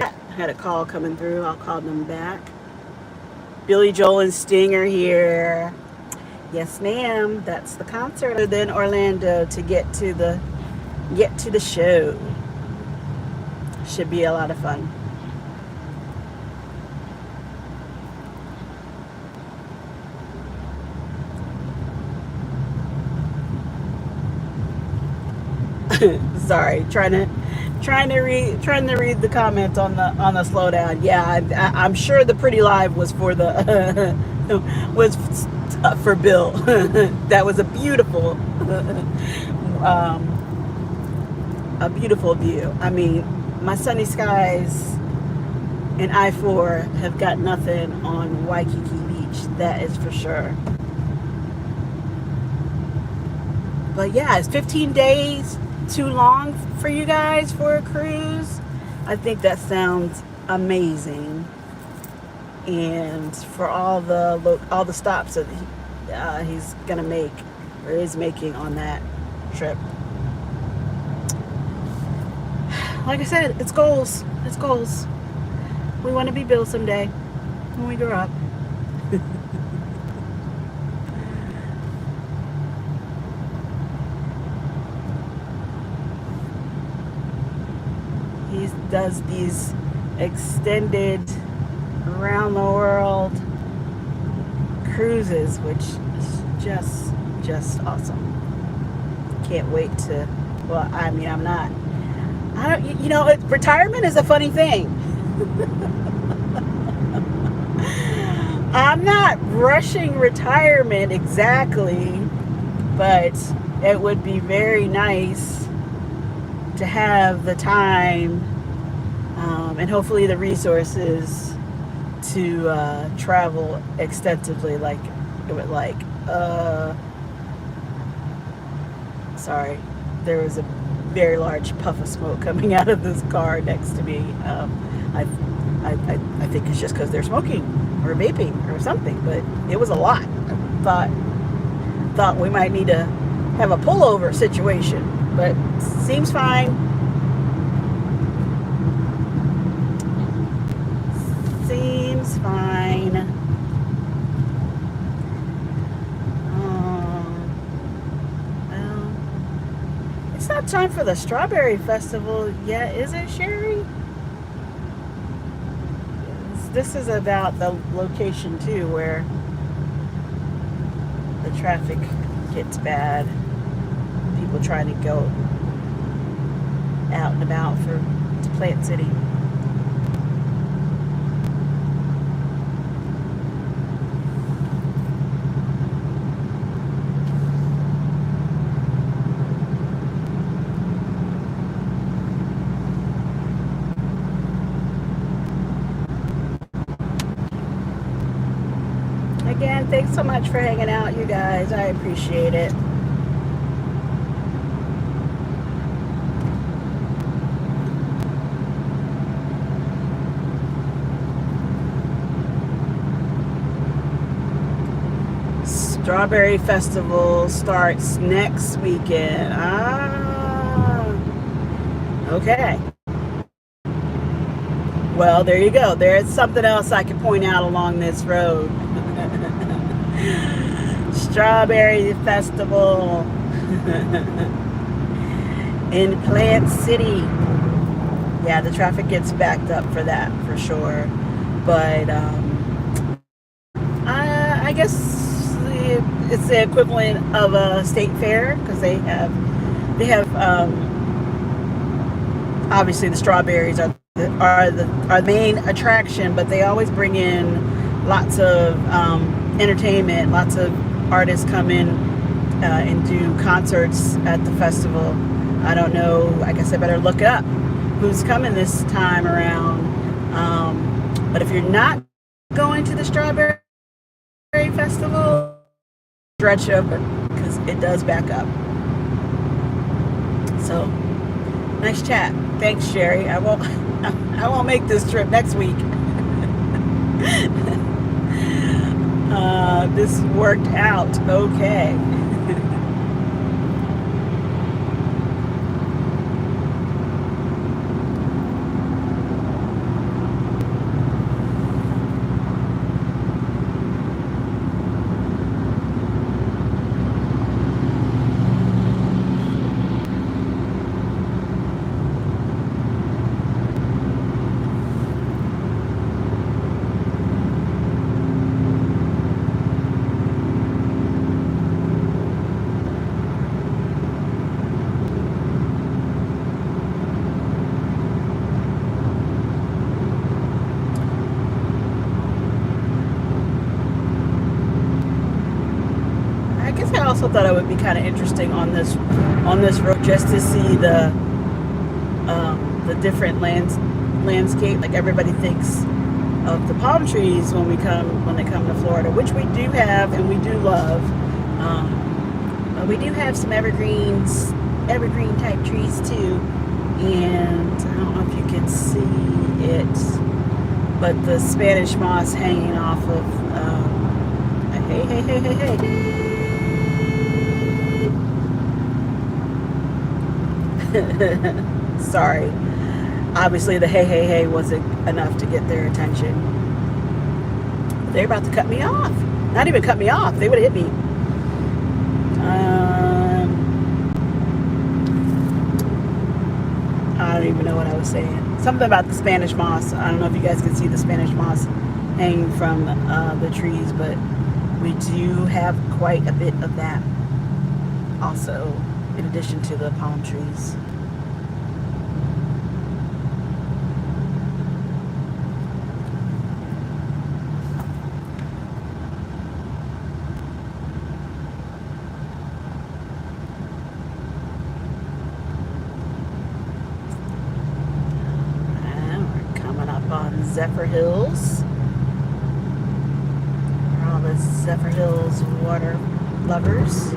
I had a call coming through. I'll call them back. Billy Joel and Sting are here. Yes, ma'am. That's the concert. Then Orlando to get to the show. Should be a lot of fun. Sorry, trying to read the comments on the slowdown. Yeah, I'm sure the pretty live was for the was for Bill. That was a beautiful view. I mean, my sunny skies and I-4 have got nothing on Waikiki Beach. That is for sure. But yeah, it's 15 days too long for you guys for a cruise? I think that sounds amazing. And for all the stops that he's gonna make or is making on that trip. Like I said, it's goals. It's goals. We want to be Bill someday when we grow up. He does these extended around the world cruises, which is just awesome. Can't wait to. Well, I mean, I'm not. I don't. You know, retirement is a funny thing. I'm not rushing retirement exactly, but it would be very nice to have the time and hopefully the resources to travel extensively. Sorry, there was a very large puff of smoke coming out of this car next to me. I think it's just because they're smoking or vaping or something, but it was a lot. I thought we might need to have a pullover situation, but seems fine. Seems fine. Well, it's not time for the Strawberry Festival yet, is it, Sherry? This is about the location too, where the traffic gets bad. People trying to go out and about to Plant City. Again, thanks so much for hanging out, you guys. I appreciate it. Strawberry Festival starts next weekend. Okay. Well, there you go. There's something else I can point out along this road. Strawberry Festival in Plant City. Yeah, the traffic gets backed up for that for sure. But I guess it's the equivalent of a state fair because they have obviously the strawberries are the main attraction, but they always bring in lots of entertainment. Lots of artists come in and do concerts at the festival. I don't know. I guess I better look up who's coming this time around. But if you're not going to the Strawberry Festival, stretch over because it does back up. So nice chat. Thanks, Sherry. I won't make this trip next week. This worked out okay. I also thought it would be kind of interesting on this road just to see the different landscape. Like everybody thinks of the palm trees when they come to Florida, which we do have and we do love. But we do have some evergreen type trees too. And I don't know if you can see it, but the Spanish moss hanging off of. Hey. Sorry. Obviously the hey wasn't enough to get their attention. They're about to cut me off. Not even cut me off. They would have hit me. I don't even know what I was saying. Something about the Spanish moss. I don't know if you guys can see the Spanish moss hanging from the trees, but we do have quite a bit of that also, in addition to the palm trees. And we're coming up on Zephyr Hills. For all the Zephyr Hills water lovers.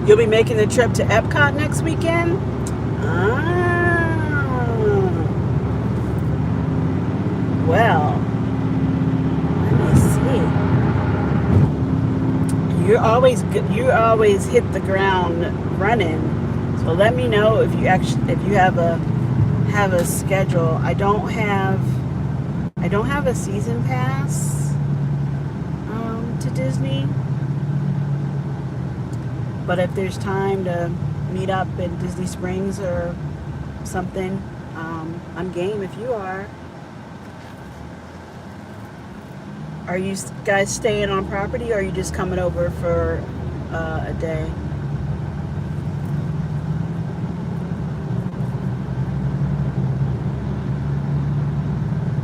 You'll be making the trip to Epcot next weekend? Well, let me see. You always hit the ground running. So let me know if you have a schedule. I don't have a season pass to Disney. But if there's time to meet up in Disney Springs or something, I'm game if you are. Are you guys staying on property or are you just coming over for a day?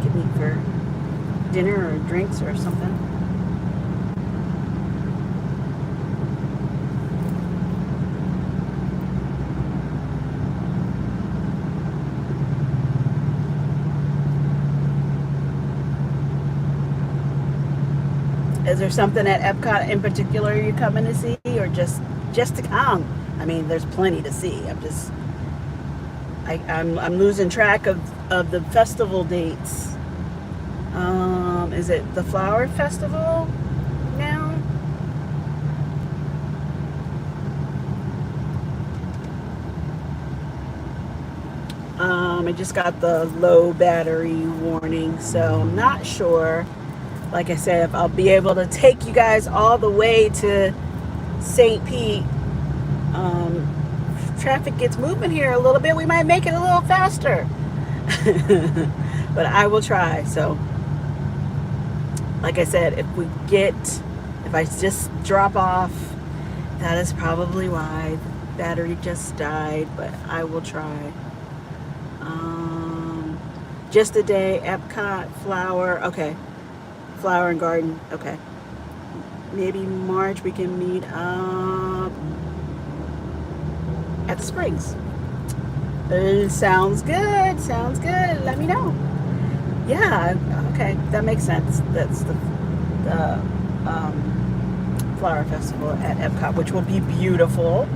Could meet for dinner or drinks or something. Is there something at Epcot in particular you're coming to see, or just to come? I mean, there's plenty to see. I'm losing track of the festival dates. Is it the Flower Festival now? I just got the low battery warning, so I'm not sure. Like I said, if I'll be able to take you guys all the way to St. Pete. If traffic gets moving here a little bit, we might make it a little faster. But I will try. So, like I said, if If I just drop off, that is probably why. The battery just died, but I will try. Just a day, Epcot, Flower, okay. Flower and Garden, okay. Maybe March we can meet up at the Springs. Sounds good, sounds good. Let me know. Yeah, okay, that makes sense. That's the Flower Festival at Epcot, which will be beautiful.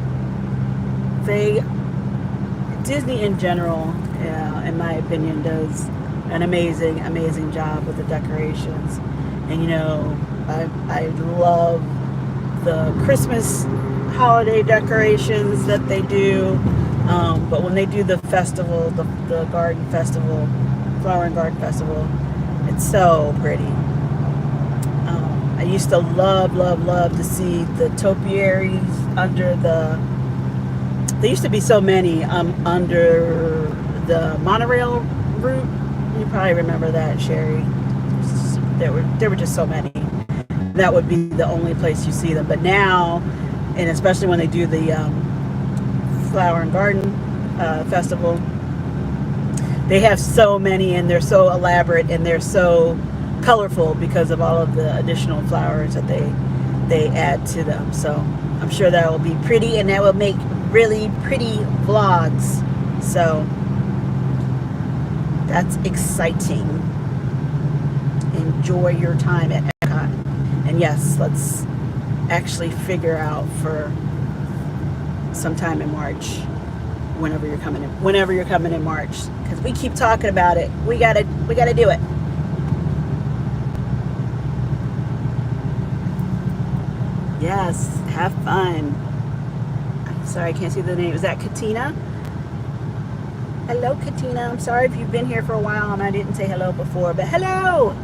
Disney in general, in my opinion, does an amazing job with the decorations. And you know, I love the Christmas holiday decorations that they do. But when they do the festival, the garden festival, flower and garden festival, it's so pretty. I used to love to see the topiaries under the. There used to be so many under the monorail route. You probably remember that, Sherry. There were just so many. That would be the only place you see them. But now, and especially when they do the Flower and Garden Festival, they have so many, and they're so elaborate, and they're so colorful because of all of the additional flowers that they add to them. So I'm sure that will be pretty, and that will make really pretty vlogs. So that's exciting. Enjoy your time at Epcot. And yes, let's actually figure out for sometime in March, whenever you're coming in March, because we keep talking about it. We gotta do it. Yes, have fun. I'm sorry, I can't see the name. Is that Katina? Hello, Katina. I'm sorry if you've been here for a while and I didn't say hello before, but hello.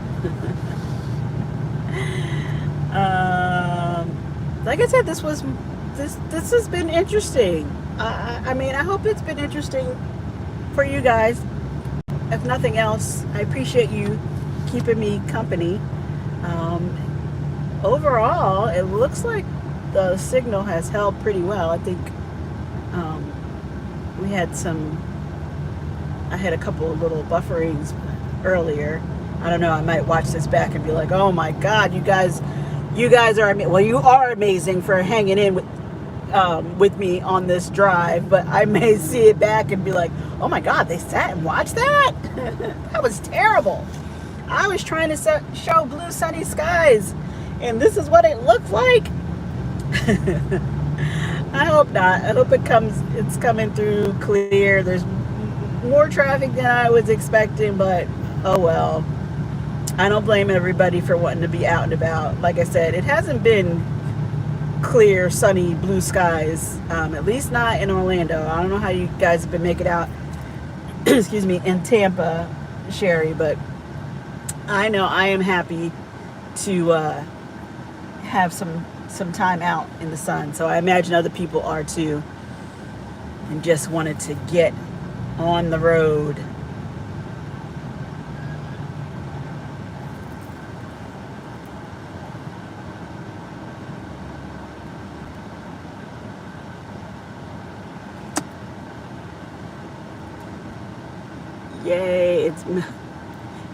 Like I said, this has been interesting. I mean, I hope it's been interesting for you guys. If nothing else, I appreciate you keeping me company. Overall, it looks like the signal has held pretty well. I think I had a couple of little bufferings earlier. I don't know, I might watch this back and be like, oh my God, you guys are, well, you are amazing for hanging in with me on this drive, but I may see it back and be like, oh my God, they sat and watched that? That was terrible. I was trying to show blue sunny skies, and this is what it looked like. I hope not. I hope it's coming through clear. There's more traffic than I was expecting, but oh well. I don't blame everybody for wanting to be out and about. Like I said, it hasn't been clear, sunny, blue skies, at least not in Orlando. I don't know how you guys have been making out, excuse me, in Tampa, Sherry, but I know I am happy to have some time out in the sun. So I imagine other people are too, and just wanted to get on the road. Yay,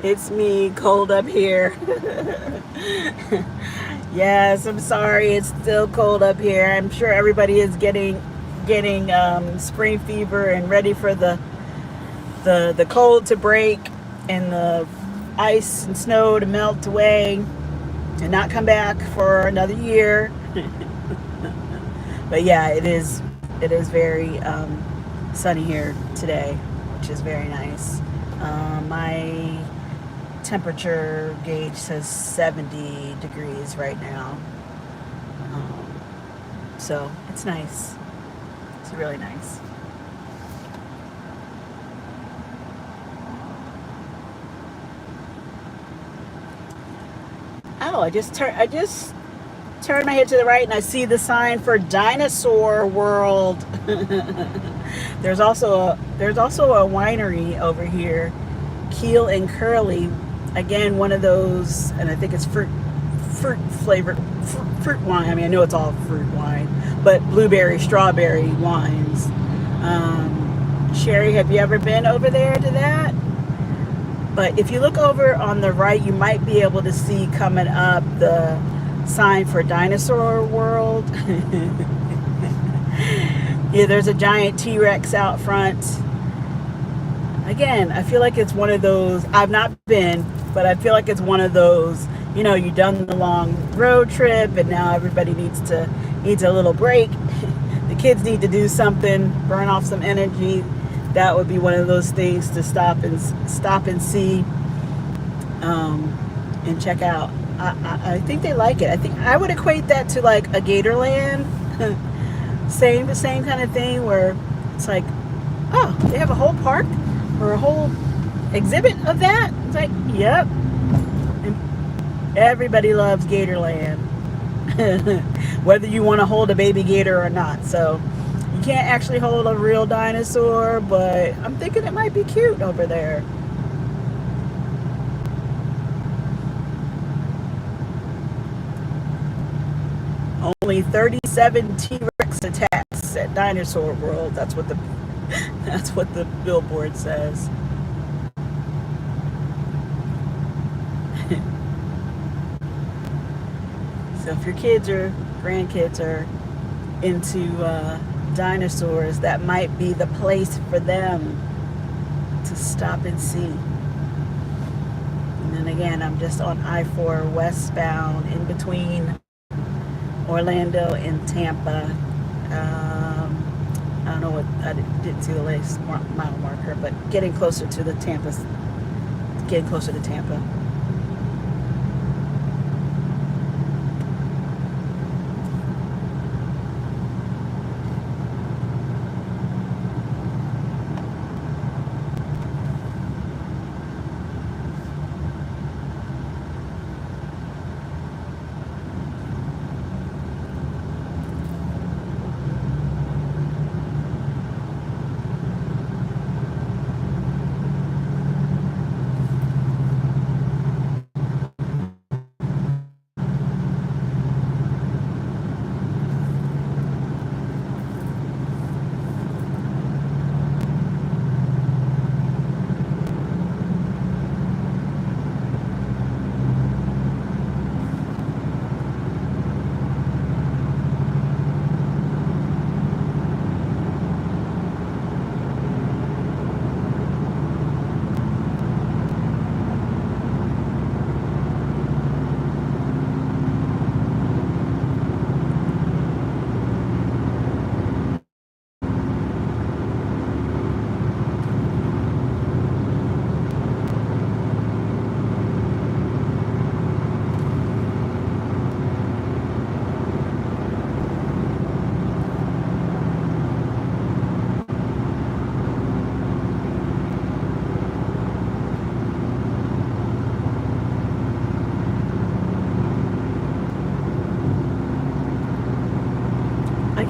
it's me, cold up here. Yes, I'm sorry, it's still cold up here. I'm sure everybody is getting spring fever and ready for the cold to break and the ice and snow to melt away and not come back for another year. But yeah, it is very sunny here today, which is very nice. My temperature gauge says 70 degrees right now. So it's nice. It's really nice. Oh, I just turned my head to the right and I see the sign for Dinosaur World. There's also a winery over here, Keel and Curly. Again, one of those, and I think it's fruit fruit flavored fruit wine. I mean, I know it's all fruit wine, but blueberry, strawberry wines. Sherry, have you ever been over there to that? But if you look over on the right, you might be able to see coming up the sign for Dinosaur World. Yeah, there's a giant T-Rex out front. Again, I feel like it's one of those, I've not been, but I feel like it's one of those, you've done the long road trip and now everybody needs a little break. The kids need to do something, burn off some energy. That would be one of those things to stop and see, and check out. I think they like it. I think I would equate that to like a Gatorland. same kind of thing where it's like, oh, they have a whole park or a whole exhibit of that. It's like, yep. And everybody loves Gatorland, whether you want to hold a baby gator or not. So you can't actually hold a real dinosaur, but I'm thinking it might be cute over there. Only 37 T-Rex attacks at Dinosaur World. That's what the billboard says. So if your kids or grandkids are into dinosaurs, that might be the place for them to stop and see. And then again, I'm just on I-4 westbound in between Orlando and Tampa. I don't know what, I didn't see the latest mile marker, but getting closer to Tampa.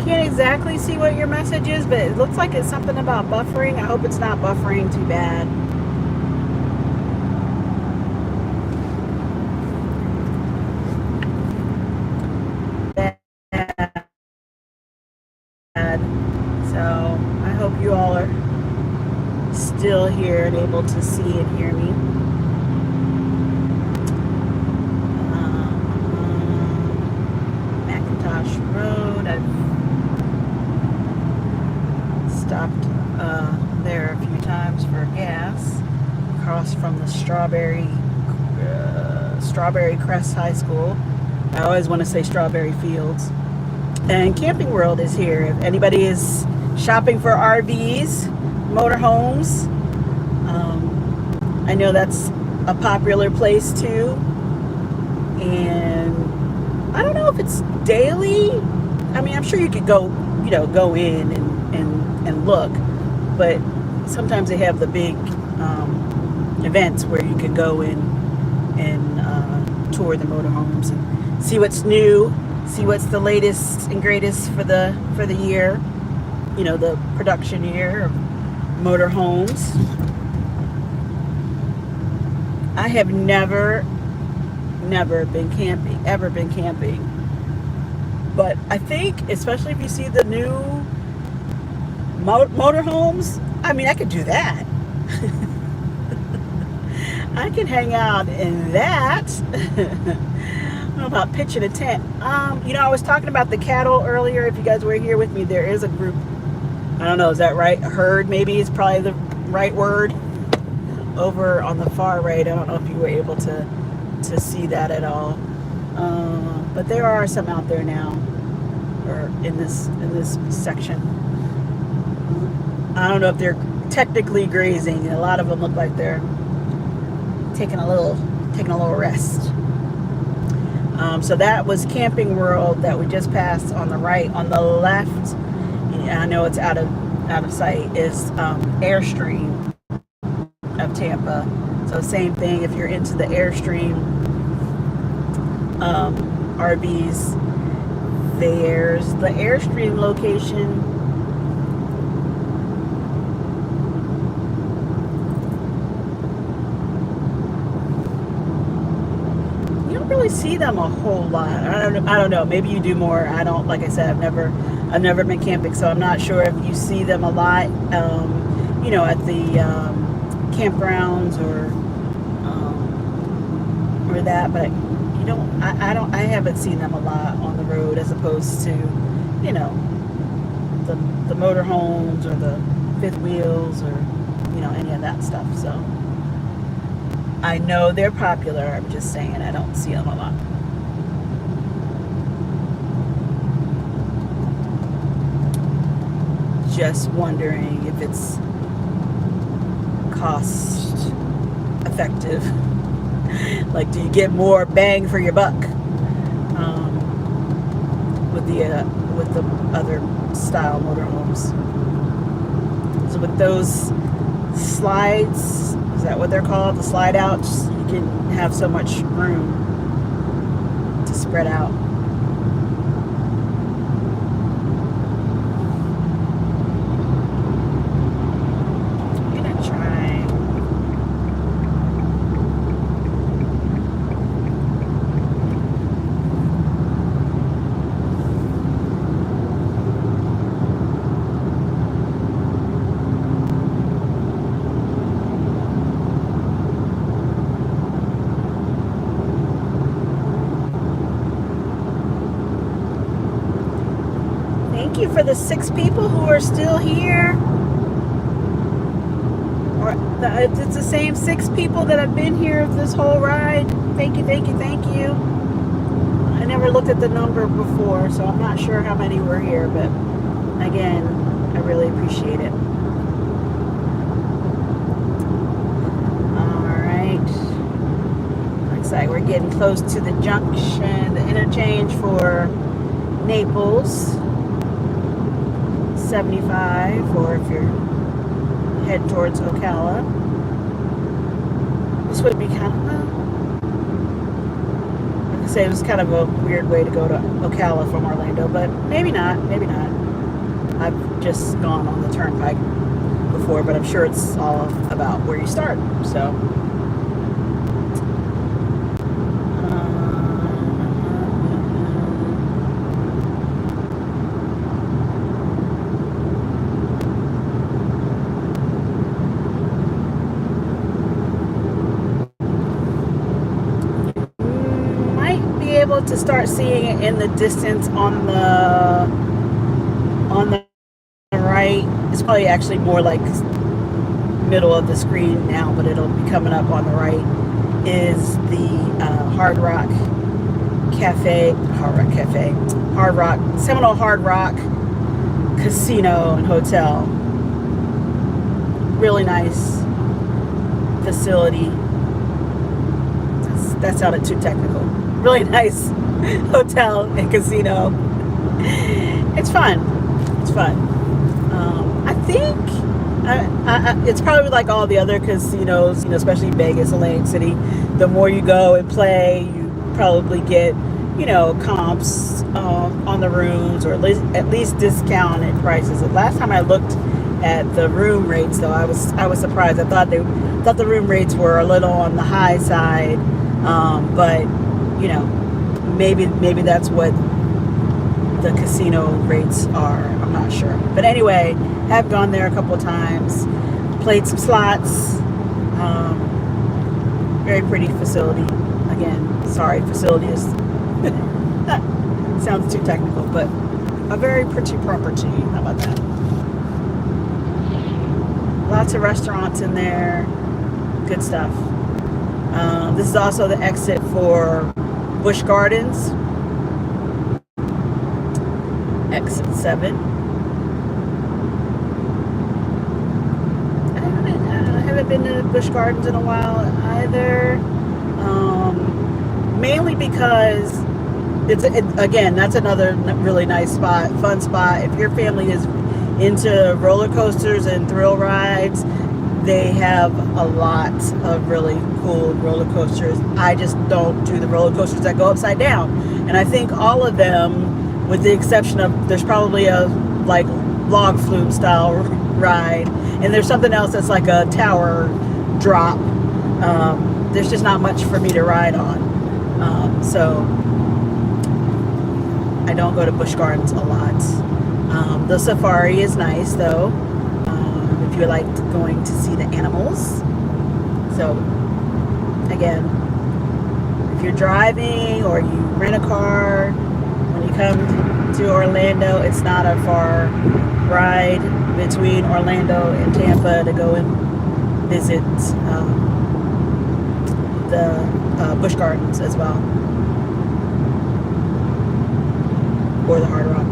Can't exactly see what your message is, but it looks like it's something about buffering. I hope it's not buffering too bad. So I hope you all are still here and able to see and hear me. Macintosh Road. I've stopped there a few times for gas, across from the Strawberry Crest High School. I always want to say Strawberry Fields. And Camping World is here. If anybody is shopping for RVs, motorhomes, I know that's a popular place too. And I don't know if it's daily. I mean, I'm sure you could go in and look, but sometimes they have the big events where you can go in and tour the motorhomes and see what's new, see what's the latest and greatest for the year, the production year of motorhomes. I have never never been camping, ever been camping. But I think, especially if you see the new motorhomes, I mean, I could do that. I can hang out in that. I don't know about pitching a tent. I was talking about the cattle earlier. If you guys were here with me, there is a group. I don't know, is that right? A herd, maybe, is probably the right word. Over on the far right, I don't know if you were able to see that at all. But there are some out there now, or in this section. I don't know if they're technically grazing. A lot of them look like they're taking a little rest. So that was Camping World that we just passed on the right. On the left, I know it's out of sight, is Airstream of Tampa. So same thing, if you're into the Airstream RVs, there's the Airstream location. You don't really see them a whole lot. I don't know. Maybe you do more. I don't. Like I said, I've never been camping, so I'm not sure if you see them a lot. At the campgrounds or that, but I haven't seen them a lot on the road as opposed to the motorhomes or the fifth wheels or any of that stuff. So I know they're popular. I'm just saying I don't see them a lot. Just wondering if it's cost effective. Like, do you get more bang for your buck with the other style motorhomes? So with those slides, is that what they're called? The slide outs, you can have so much room to spread out. Thank you for the 6 people who are still here. It's the same 6 people that have been here this whole ride. Thank you, thank you, thank you. I never looked at the number before, so I'm not sure how many were here, but again, I really appreciate it. Alright. Looks like we're getting close to the junction, the interchange for Naples. 75, or if you're heading towards Ocala. This would be kind of, like I say, it was kind of a weird way to go to Ocala from Orlando, but maybe not. I've just gone on the turnpike before, but I'm sure it's all about where you start. So able to start seeing it in the distance on the right. It's probably actually more like middle of the screen now, but it'll be coming up on the right, is the Seminole Hard Rock Casino and Hotel. Really nice facility. That sounded too technical. Really nice hotel and casino. It's fun. I think it's probably like all the other casinos, especially Vegas, Atlantic City. The more you go and play, you probably get, comps on the rooms, or at least discounted prices. The last time I looked at the room rates, though, I was surprised. I thought the room rates were a little on the high side, but you know, maybe that's what the casino rates are. I'm not sure. But anyway, have gone there a couple of times, played some slots. Very pretty facility. Again, sorry, facility is sounds too technical, but a very pretty property. How about that? Lots of restaurants in there. Good stuff. This is also the exit for Busch Gardens. Exit 7. I haven't been to Busch Gardens in a while either. Mainly because again, that's another really nice spot, fun spot. If your family is into roller coasters and thrill rides, they have a lot of really cool roller coasters. I just don't do the roller coasters that go upside down. And I think all of them, with the exception of, there's probably a like log flume style ride, and there's something else that's like a tower drop. There's just not much for me to ride on. So I don't go to Busch Gardens a lot. The safari is nice though, if you like going to see the animals. So again, if you're driving or you rent a car, when you come to Orlando, it's not a far ride between Orlando and Tampa to go and visit the Busch Gardens as well, or the Hard Rock.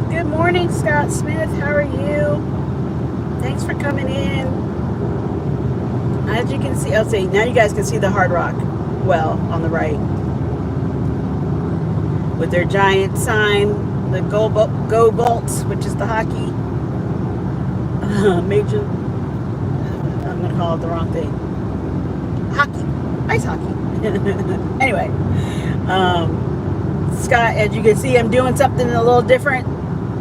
Good morning, Scott Smith. How are you? Thanks for coming in. As you can see, I'll say now you guys can see the Hard Rock well on the right with their giant sign, the Go Bolts, which is the hockey major. I'm gonna call it the wrong thing. Hockey, ice hockey. Anyway, Scott, as you can see, I'm doing something a little different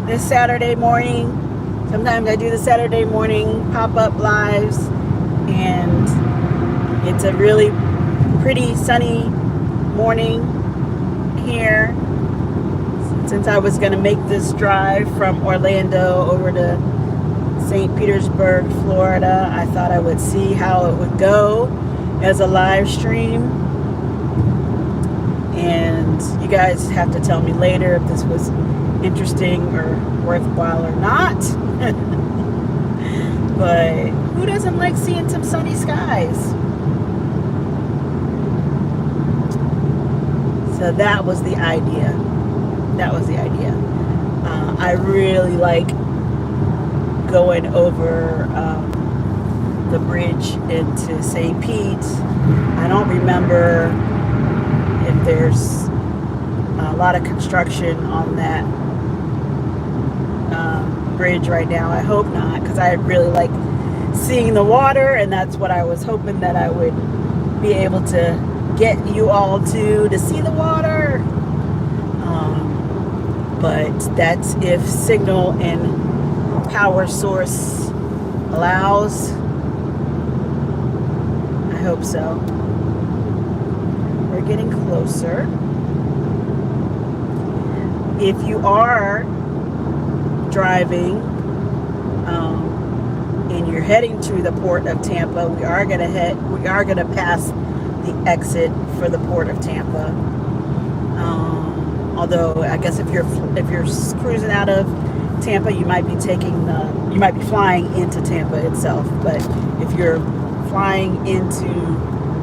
this Saturday morning. Sometimes I do the Saturday morning pop-up lives, and it's a really pretty sunny morning here. Since I was going to make this drive from Orlando over to St. Petersburg, Florida, I thought I would see how it would go as a live stream. And you guys have to tell me later if this was interesting or worthwhile or not. But who doesn't like seeing some sunny skies? So that was the idea. I really like going over the bridge into St. Pete. I don't remember if there's a lot of construction on that bridge right now. I hope not, because I really like seeing the water, and that's what I was hoping that I would be able to get you all to see the water. But that's if signal and power source allows. I hope so. We're getting closer. If you are driving and you're heading to the port of Tampa, we are going to pass the exit for the port of Tampa. Although I guess if you're cruising out of Tampa, you might be flying into Tampa itself. But if you're flying into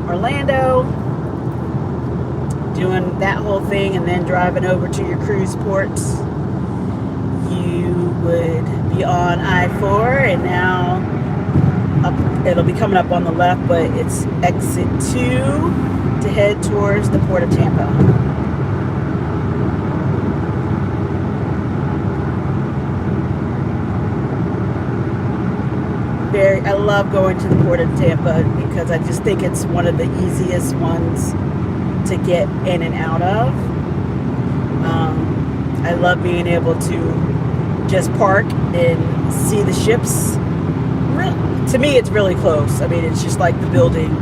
Orlando, doing that whole thing and then driving over to your cruise ports, you would be on I-4, and now it'll be coming up on the left, but it's exit 2 to head towards the port of Tampa. I love going to the Port of Tampa because I just think it's one of the easiest ones to get in and out of. I love being able to just park and see the ships. To me, it's really close. I mean, it's just like the building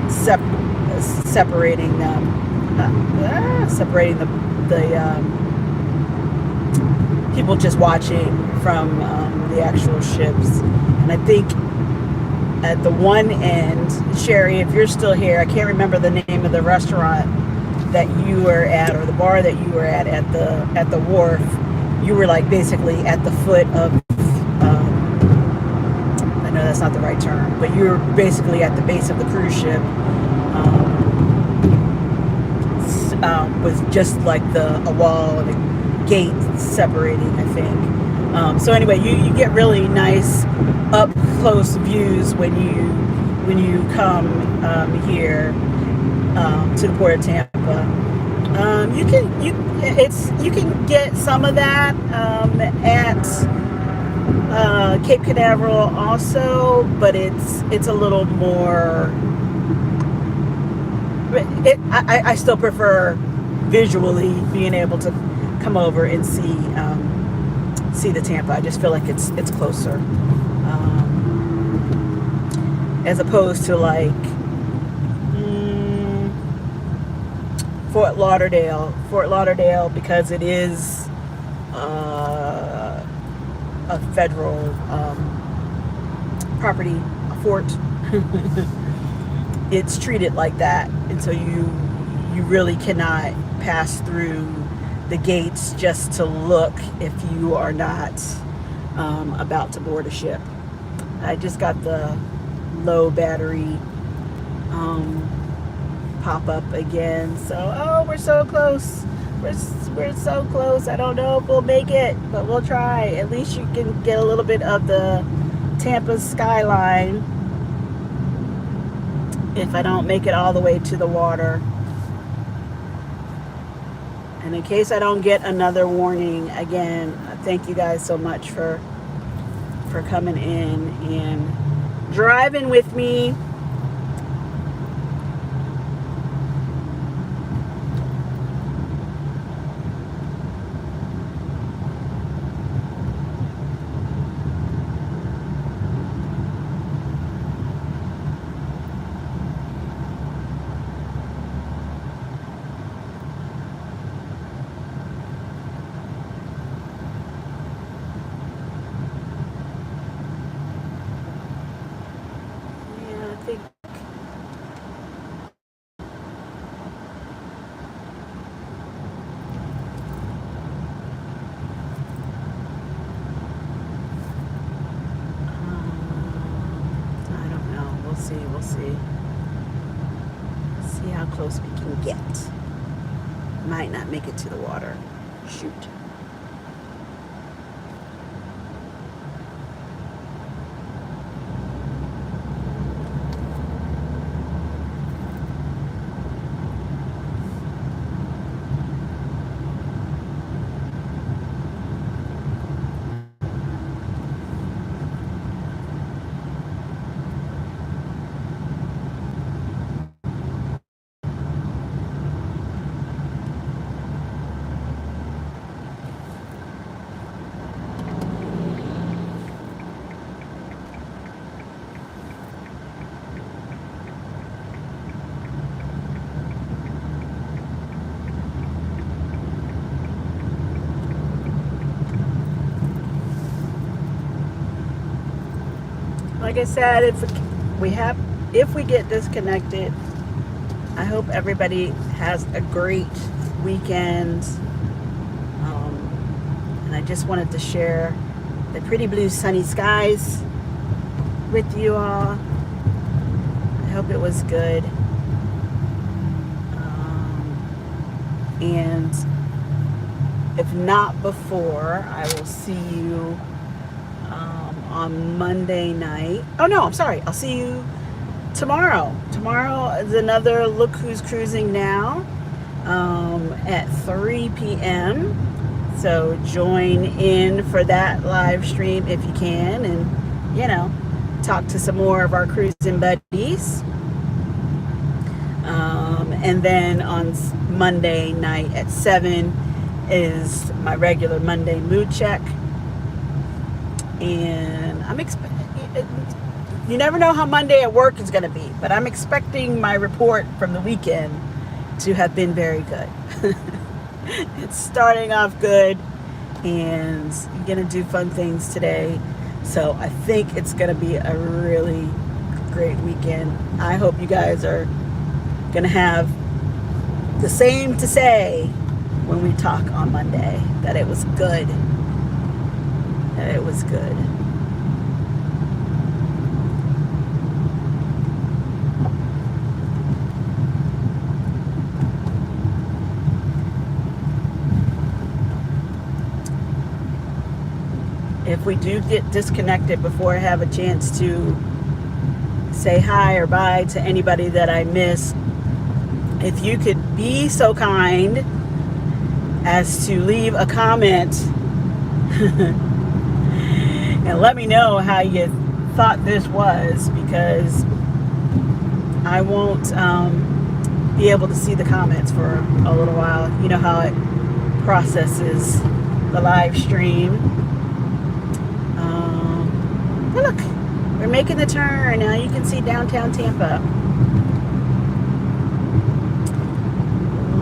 separating them, separating the people just watching from the actual ships. And I think at the one end, Sherry, if you're still here, I can't remember the name of the restaurant that you were at, or the bar that you were at the wharf. You were like basically at the foot of, I know that's not the right term, but you were basically at the base of the cruise ship, with just like a wall and a gate separating, I think. So anyway, you get really nice up close views when you come here to the Port of Tampa. You can get some of that at Cape Canaveral also, but it's a little more. I still prefer visually being able to come over and see the Tampa. I just feel like it's closer, as opposed to like Fort Lauderdale, because it is a federal property, a fort. It's treated like that, and so you really cannot pass through the gates just to look if you are not about to board a ship. I just got the low battery pop up again, so we're so close. We're so close. I don't know if we'll make it, but we'll try. At least you can get a little bit of the Tampa skyline if I don't make it all the way to the water. And in case I don't get another warning, again, thank you guys so much for coming in and driving with me. We'll see how close we can get. Might not make it to the water. Shoot. Like I said, if we get disconnected, I hope everybody has a great weekend. And I just wanted to share the pretty blue sunny skies with you all. I hope it was good. And if not before, I will see you on Monday night. Oh no, I'm sorry. I'll see you tomorrow. Tomorrow is another Look Who's Cruising Now at 3 p.m. So join in for that live stream if you can, and talk to some more of our cruising buddies. And then on Monday night at 7 is my regular Monday mood check. And I'm you never know how Monday at work is going to be, but I'm expecting my report from the weekend to have been very good. It's starting off good, and I'm going to do fun things today. So I think it's going to be a really great weekend. I hope you guys are going to have the same to say when we talk on Monday, that it was good. That it was good. If we do get disconnected before I have a chance to say hi or bye to anybody that I miss, if you could be so kind as to leave a comment and let me know how you thought this was, because I won't be able to see the comments for a little while. You know how it processes the live stream. But look, we're making the turn. Now you can see downtown Tampa.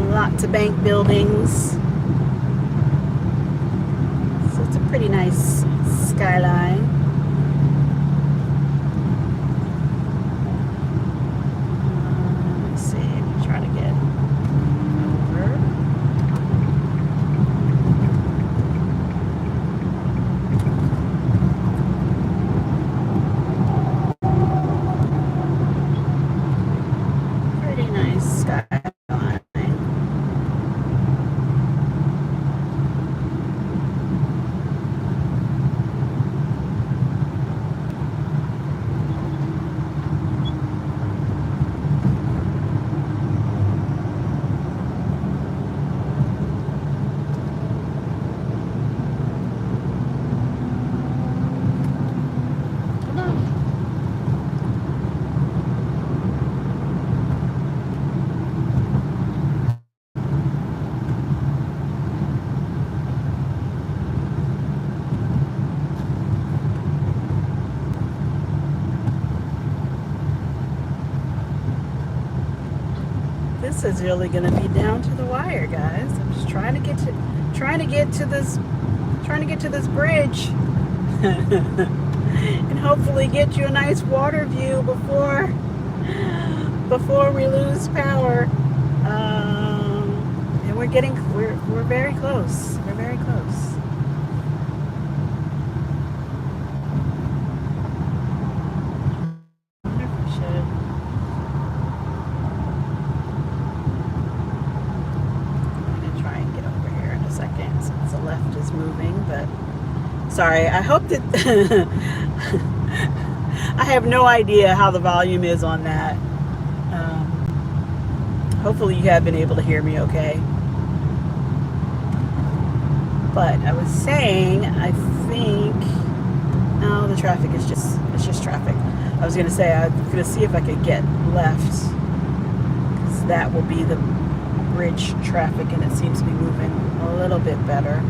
Lots of bank buildings. So it's a pretty nice skyline. Let's see, try to get over. Pretty nice skyline. This is really going to be down to the wire, guys. I'm just trying to get to this bridge, and hopefully get you a nice water view before we lose power. And we're very close. We're very close. Sorry, I hope that I have no idea how the volume is on that. Hopefully you have been able to hear me okay. But I was saying, I think, no, the traffic is it's just traffic. I was going to say, I was going to see if I could get left, because that will be the bridge traffic, and it seems to be moving a little bit better.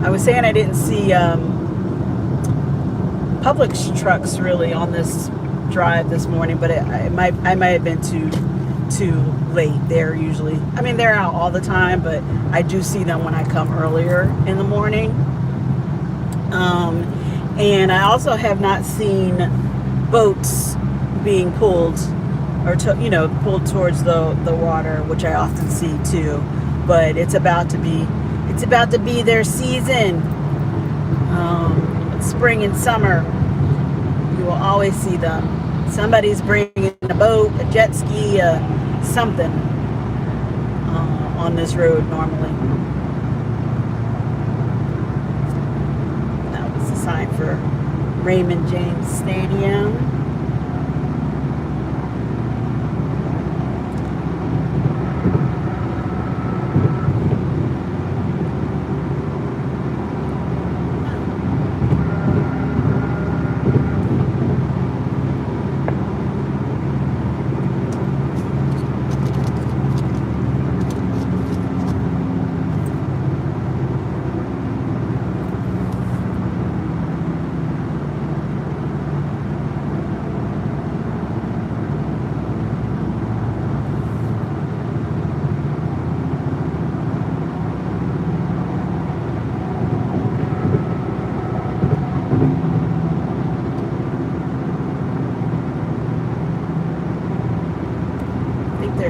I was saying I didn't see Publix trucks really on this drive this morning, but I might have been too late. They're usually, I mean, they're out all the time, but I do see them when I come earlier in the morning. And I also have not seen boats being pulled or pulled towards the water, which I often see too. But it's about to be their season. Spring and summer, you will always see them. Somebody's bringing a boat, a jet ski, something on this road normally. That was the sign for Raymond James Stadium.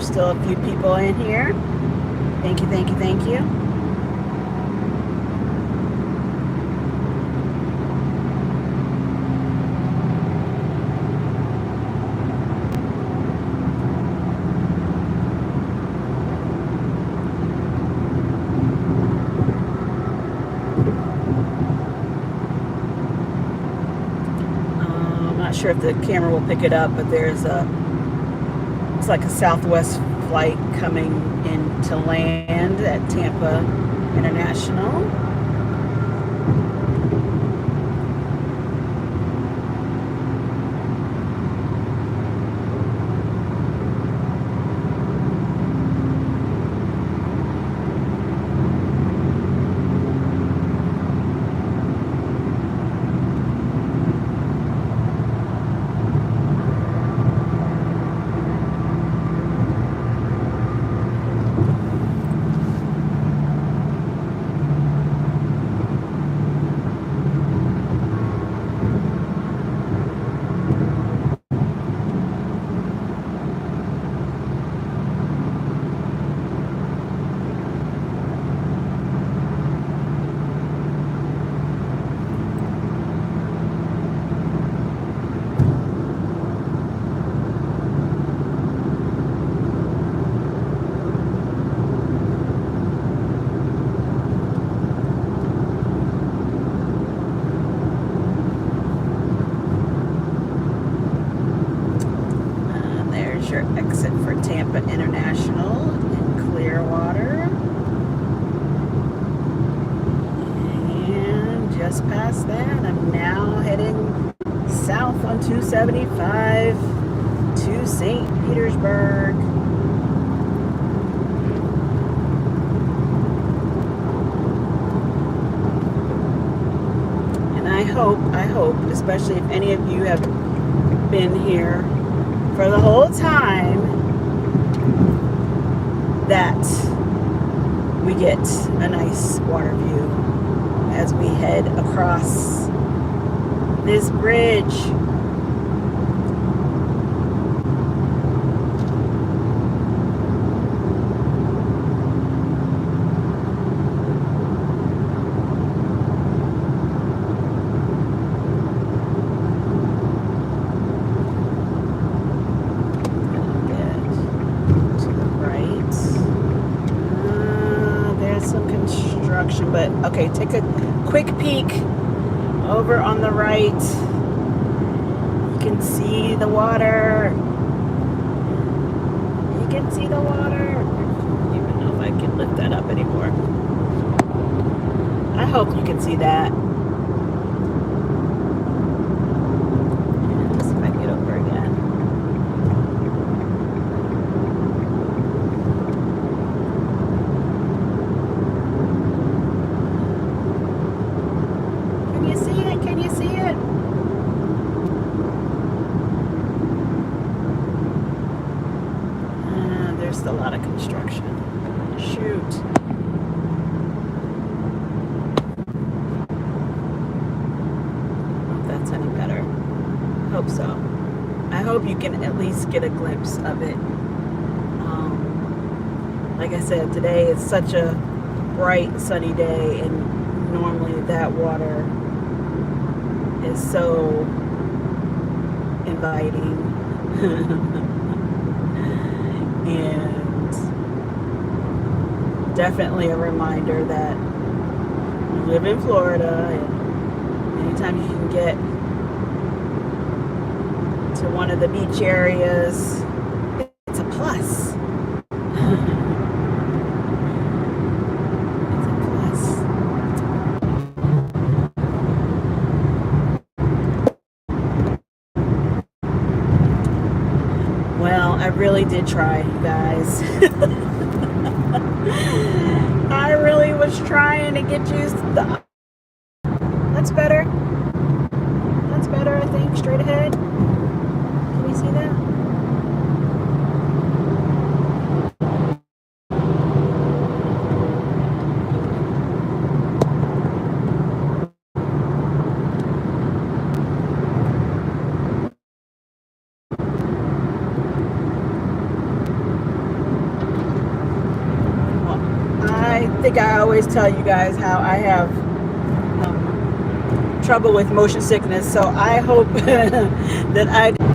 there's still a few people in here. Thank you, thank you, thank you. I'm not sure if the camera will pick it up, but there's it's like a Southwest flight coming in to land at Tampa International. Your exit for Tampa International in Clearwater. And just past that, I'm now heading south on 275 to St. Petersburg. And I hope, especially if any of you have been here for the whole time, that we get a nice water view as we head across this bridge. But okay, take a quick peek over on the right. You can see the water. You can see the water. I don't even know if I can lift that up anymore. I hope you can see that. Let's see if I can get over again. Can you see it? There's a lot of construction. Shoot. Hope that's any better. Hope so. I hope you can at least get a glimpse of it. Like I said, today is such a bright, sunny day, and normally that water is so inviting. And definitely a reminder that we live in Florida, and anytime you can get to one of the beach areas, it's a plus. I really did try, you guys. I really was trying to get you That's better. That's better, I think. Straight ahead. Can you see that? think I always tell you guys how I have trouble with motion sickness. So I hope that I